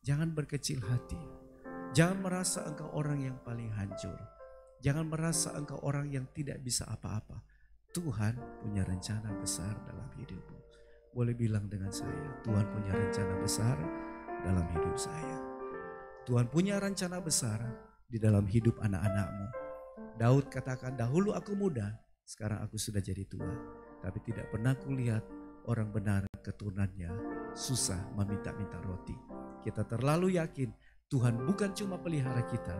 Jangan berkecil hati. Jangan merasa engkau orang yang paling hancur. Jangan merasa engkau orang yang tidak bisa apa-apa. Tuhan punya rencana besar dalam hidupmu. Boleh bilang dengan saya, Tuhan punya rencana besar dalam hidup saya. Tuhan punya rencana besar di dalam hidup anak-anakmu. Daud katakan, dahulu aku muda, sekarang aku sudah jadi tua. Tapi tidak pernah kulihat orang benar keturunannya susah meminta-minta roti. Kita terlalu yakin Tuhan bukan cuma pelihara kita,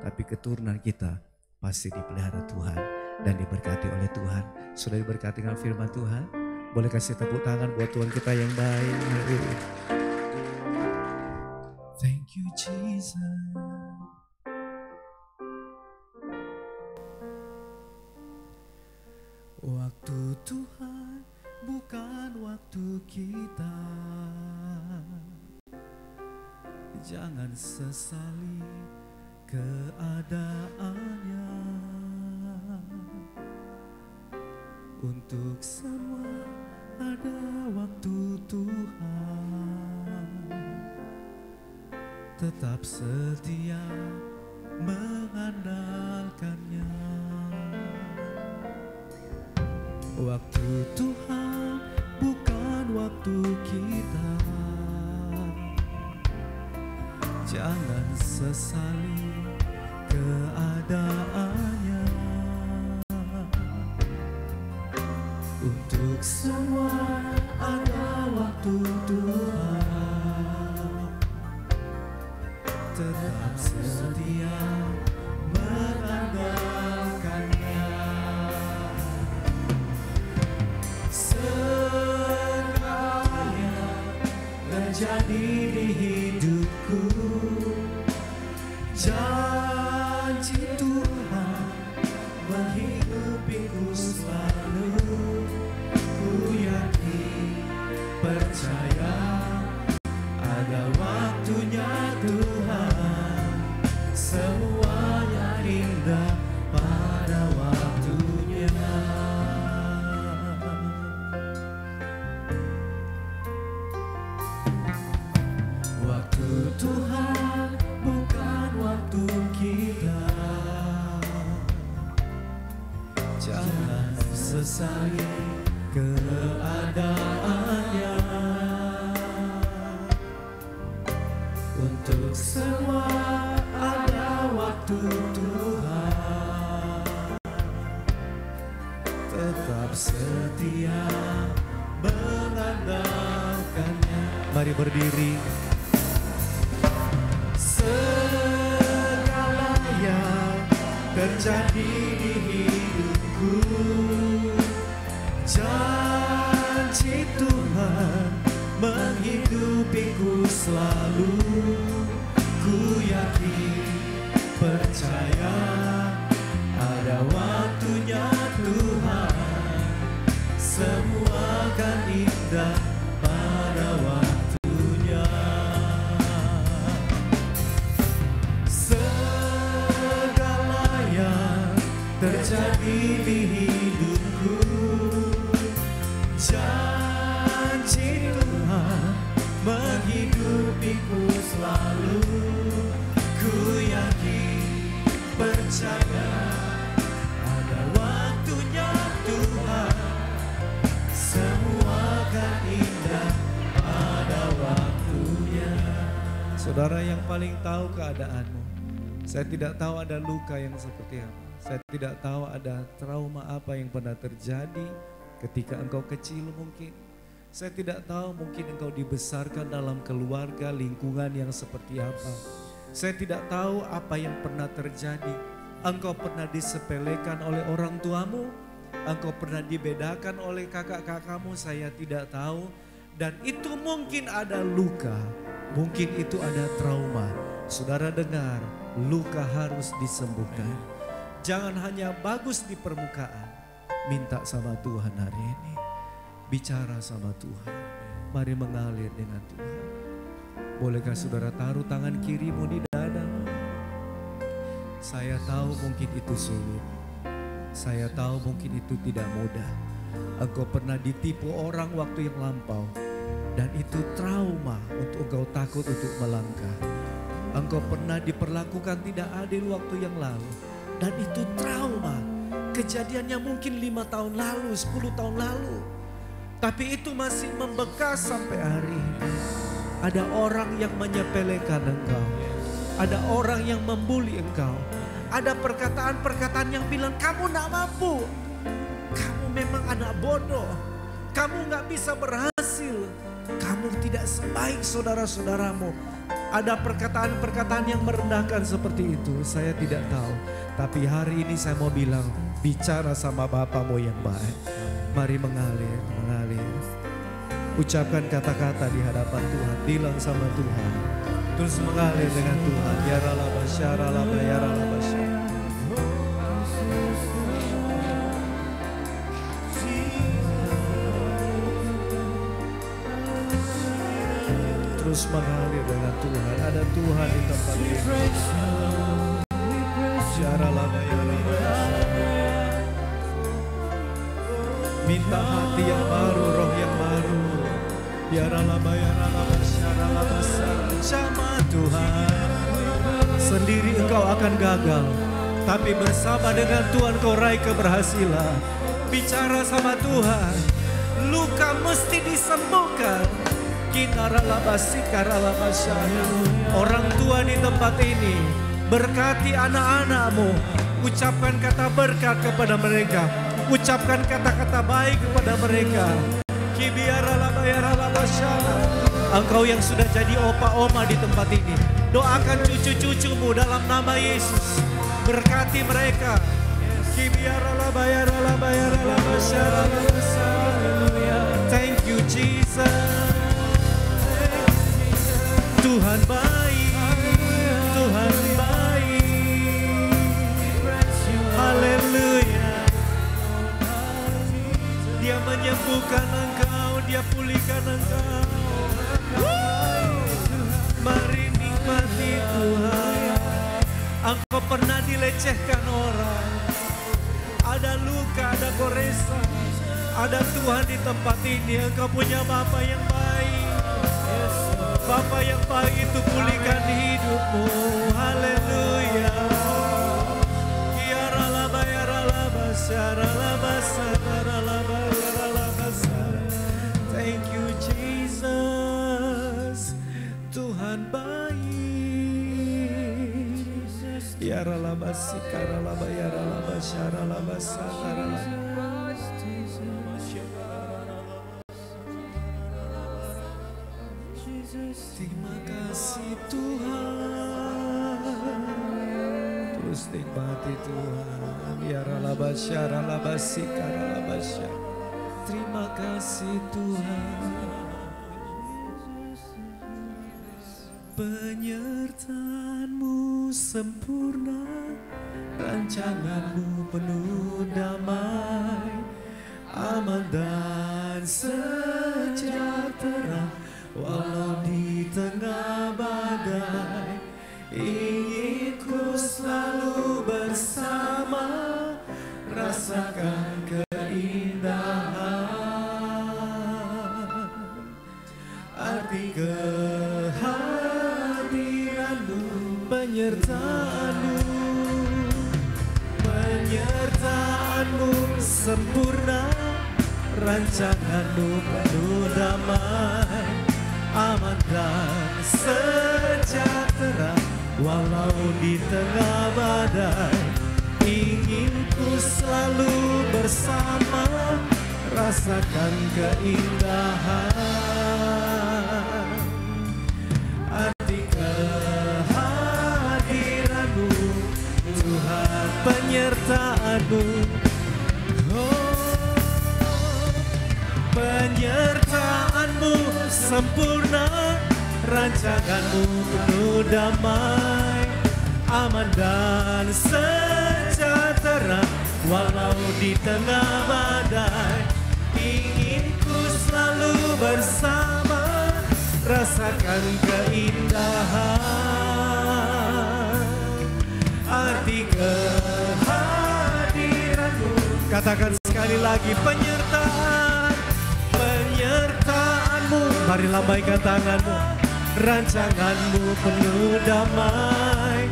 tapi keturunan kita pasti dipelihara Tuhan dan diberkati oleh Tuhan. Sudah diberkati dengan firman Tuhan? Boleh kasih tepuk tangan buat Tuhan kita yang baik. Thank you Jesus. Waktu Tuhan bukan waktu kita. Jangan sesali keadaannya. Untuk semua ada waktu Tuhan. Tetap setia mengandalkannya. Waktu Tuhan bukan waktu kita. Jangan sesali keadaannya. Untuk semua ada waktu Tuhan. Tetap setia mengandalkannya. Segalanya terjadi di hidupku. Janji Tuhan menghidupiku selalu. Ku yakin, percaya ada waktunya Tuhan. Semuanya indah pada waktunya. Waktu Tuhan bukan waktu kita. Jangan sesali keadaannya. Untuk semua ada waktu Tuhan. Tetap setia mengandalkannya. Mari berdiri. Segala yang terjadi di hidupku. Janji Tuhan menghidupiku selalu. Ku yakin, percaya ada waktunya Tuhan. Semua akan indah pada waktunya. Segala yang terjadi di hidupku. Janji Tuhan menghidupiku Saudara yang paling tahu keadaanmu. Saya tidak tahu ada luka yang seperti apa. Saya tidak tahu ada trauma apa yang pernah terjadi ketika engkau kecil mungkin. Saya tidak tahu mungkin engkau dibesarkan dalam keluarga, lingkungan yang seperti apa. Saya tidak tahu apa yang pernah terjadi. Engkau pernah disepelekan oleh orang tuamu. Engkau pernah dibedakan oleh kakak-kakakmu, saya tidak tahu. Dan itu mungkin ada luka, mungkin itu ada trauma. Saudara dengar, luka harus disembuhkan. Jangan hanya bagus di permukaan. Minta sama Tuhan hari ini. Bicara sama Tuhan. Mari mengalir dengan Tuhan. Bolehkah saudara taruh tangan kirimu di dadamu? Saya tahu mungkin itu sulit. Saya tahu mungkin itu tidak mudah. Engkau pernah ditipu orang waktu yang lampau. Dan itu trauma untuk engkau takut untuk melangkah. Engkau pernah diperlakukan tidak adil waktu yang lalu. Dan itu trauma. Kejadiannya mungkin 5 tahun lalu, 10 tahun lalu. Tapi itu masih membekas sampai hari ini. Ada orang yang menyepelekan engkau. Ada orang yang membuli engkau. Ada perkataan-perkataan yang bilang kamu gak mampu. Kamu memang anak bodoh. Kamu gak bisa berhasil. Kamu tidak sebaik saudara-saudaramu. Ada perkataan-perkataan yang merendahkan seperti itu. Saya tidak tahu. Tapi hari ini saya mau bilang, bicara sama Bapamu yang baik. Mari mengalir, mengalir. Ucapkan kata-kata di hadapan Tuhan. Bilang sama Tuhan. Terus mengalir dengan Tuhan. Ya ralaba syaralaba ya ralaba syaralaba. Terus mengalir dengan Tuhan. Ada Tuhan di tempat ini. Syaralaba ya ralaba. Minta hati yang baru, roh yang baru. Ya ralaba ya ralaba syaralaba sama Tuhan. Sendiri engkau akan gagal, tapi bersama dengan Tuhan kau raih keberhasilan. Bicara sama Tuhan, luka mesti disembuhkan. Kita ralaba sikaralaba syara. Orang tua di tempat ini, berkati anak-anakmu. Ucapkan kata berkat kepada mereka. Ucapkan kata-kata baik kepada mereka. Engkau yang sudah jadi opa oma di tempat ini, doakan cucu-cucumu dalam nama Yesus. Berkati mereka. Thank you Jesus. Tuhan baik, Tuhan baik. Haleluya. Dia menyembuhkan engkau, dia pulihkan engkau. Mari nikmati Tuhan. Engkau pernah dilecehkan orang. Ada luka, ada goresan. Ada Tuhan di tempat ini. Engkau punya Bapa yang baik. Bapa yang baik itu pulihkan hidupmu. Haleluya. Ya ralaba ya ralaba syaralaba sadaralaba ya ralaba. Thank you Jesus. Tuhan baik. Ya ralaba sikaralaba ya ralaba syaralaba sadaralaba. Terima kasih Tuhan. Terus nikmati Tuhan. Ya ralaba syaralaba sikaralaba syar. Terima kasih Tuhan. Penyertaan-Mu sempurna, rancangan-Mu penuh damai, aman dan sejahtera, walau di tengah badai. Ingin ku selalu bersama, rasakan keindahan, arti kehadiran-Mu, penyertaan-Mu. Penyertaan-Mu sempurna, rancangan-Mu penuh damai, aman dan sejahtera. Walau di tengah badai, ingin ku selalu bersama, rasakan keindahan. Arti kehadiran-Mu, Tuhan, penyertaan-Mu. Oh, penyertaan-Mu sempurna, rancangan-Mu penuh damai, aman dan sejahtera. Walau di tengah badai, ingin ku selalu bersama, rasakan keindahan. Arti kehadiran-Mu. Katakan sekali lagi, penyertaan, penyertaan-Mu. Mari lambaikan tanganmu. Rancangan-Mu penuh damai,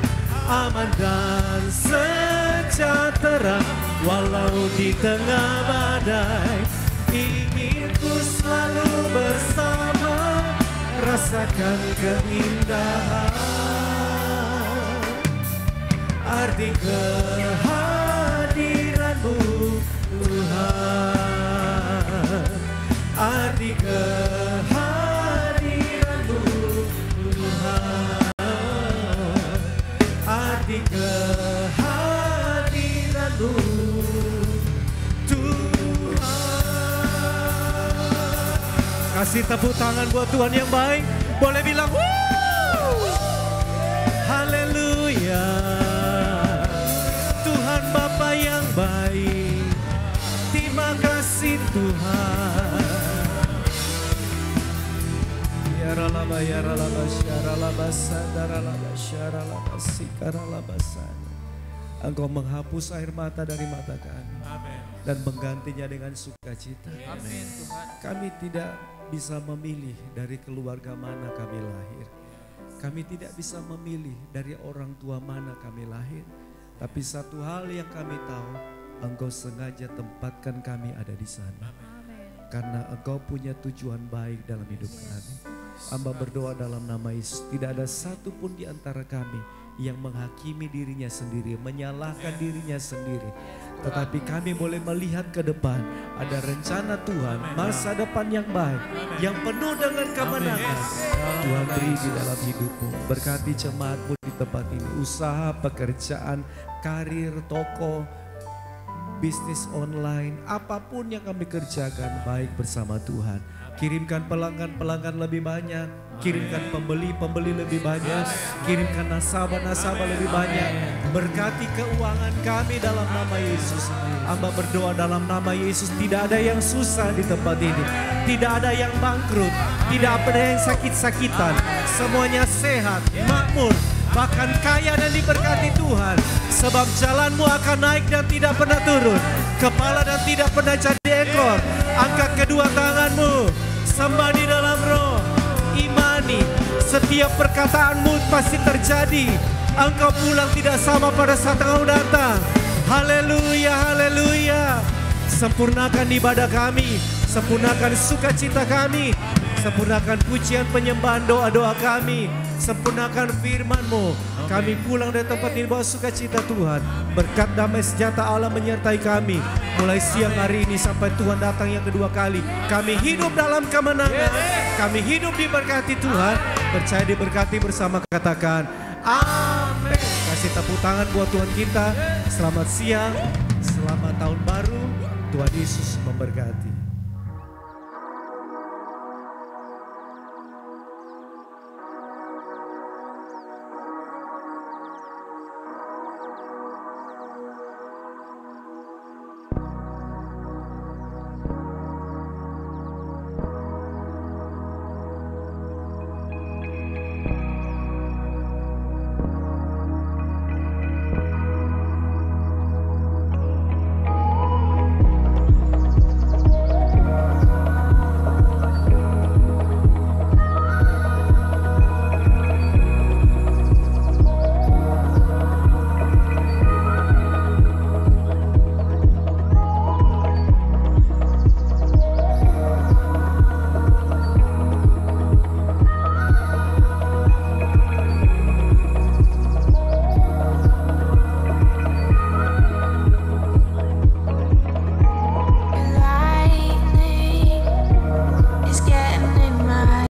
aman dan sejahtera. Walau di tengah badai, ingin ku selalu bersama, rasakan keindahan. Arti kehadiran-Mu, Tuhan. Arti kehadiran-Mu, Tuhan. Arti kehadiran-Mu, Tuhan. Kasih tepuk tangan buat Tuhan yang baik. Boleh bilang wuh, haleluya. Tuhan Bapa yang baik, terima kasih Tuhan. Ya ralaba ya ralaba syaralaba sadaralaba syaralaba sikaralaba sana. Engkau menghapus air mata dari mata kami. Amen. Dan menggantinya dengan sukacita. Amin. Kami tidak bisa memilih dari keluarga mana kami lahir. Kami tidak bisa memilih dari orang tua mana kami lahir. Tapi satu hal yang kami tahu, Engkau sengaja tempatkan kami ada di sana. Karena Engkau punya tujuan baik dalam hidup kami. Hamba berdoa dalam nama Yesus, tidak ada satupun di antara kami yang menghakimi dirinya sendiri, menyalahkan dirinya sendiri. Tetapi kami boleh melihat ke depan, ada rencana Tuhan, masa depan yang baik, yang penuh dengan kemenangan. Tuhan beri di dalam hidupmu. Berkati jemaatmu di tempat ini, usaha, pekerjaan, karir, toko, bisnis online, apapun yang kami kerjakan baik bersama Tuhan. Kirimkan pelanggan-pelanggan lebih banyak, kirimkan pembeli-pembeli lebih banyak, kirimkan nasabah-nasabah lebih banyak. Berkati keuangan kami dalam nama Yesus. Hamba berdoa dalam nama Yesus, tidak ada yang susah di tempat ini, tidak ada yang bangkrut, tidak ada yang sakit-sakitan, semuanya sehat, makmur, bahkan kaya dan diberkati Tuhan. Sebab jalanmu akan naik dan tidak pernah turun, kepala dan tidak pernah jadi ekor. Angkat kedua tanganmu, sembah di dalam roh, imani setiap perkataanmu pasti terjadi. Engkau pulang tidak sama pada saat engkau datang. Haleluya, haleluya. Sempurnakan ibadah kami, sempurnakan sukacita kami, sempurnakan pujian penyembahan doa-doa kami, sempurnakan firman-Mu. Kami pulang dari tempat ini bawa sukacita Tuhan. Berkat damai sejahtera Allah menyertai kami. Mulai siang hari ini sampai Tuhan datang yang kedua kali. Kami hidup dalam kemenangan. Kami hidup diberkati Tuhan. Percaya diberkati bersama, katakan amin. Kasih tepuk tangan buat Tuhan kita. Selamat siang, selamat tahun baru. Tuhan Yesus memberkati.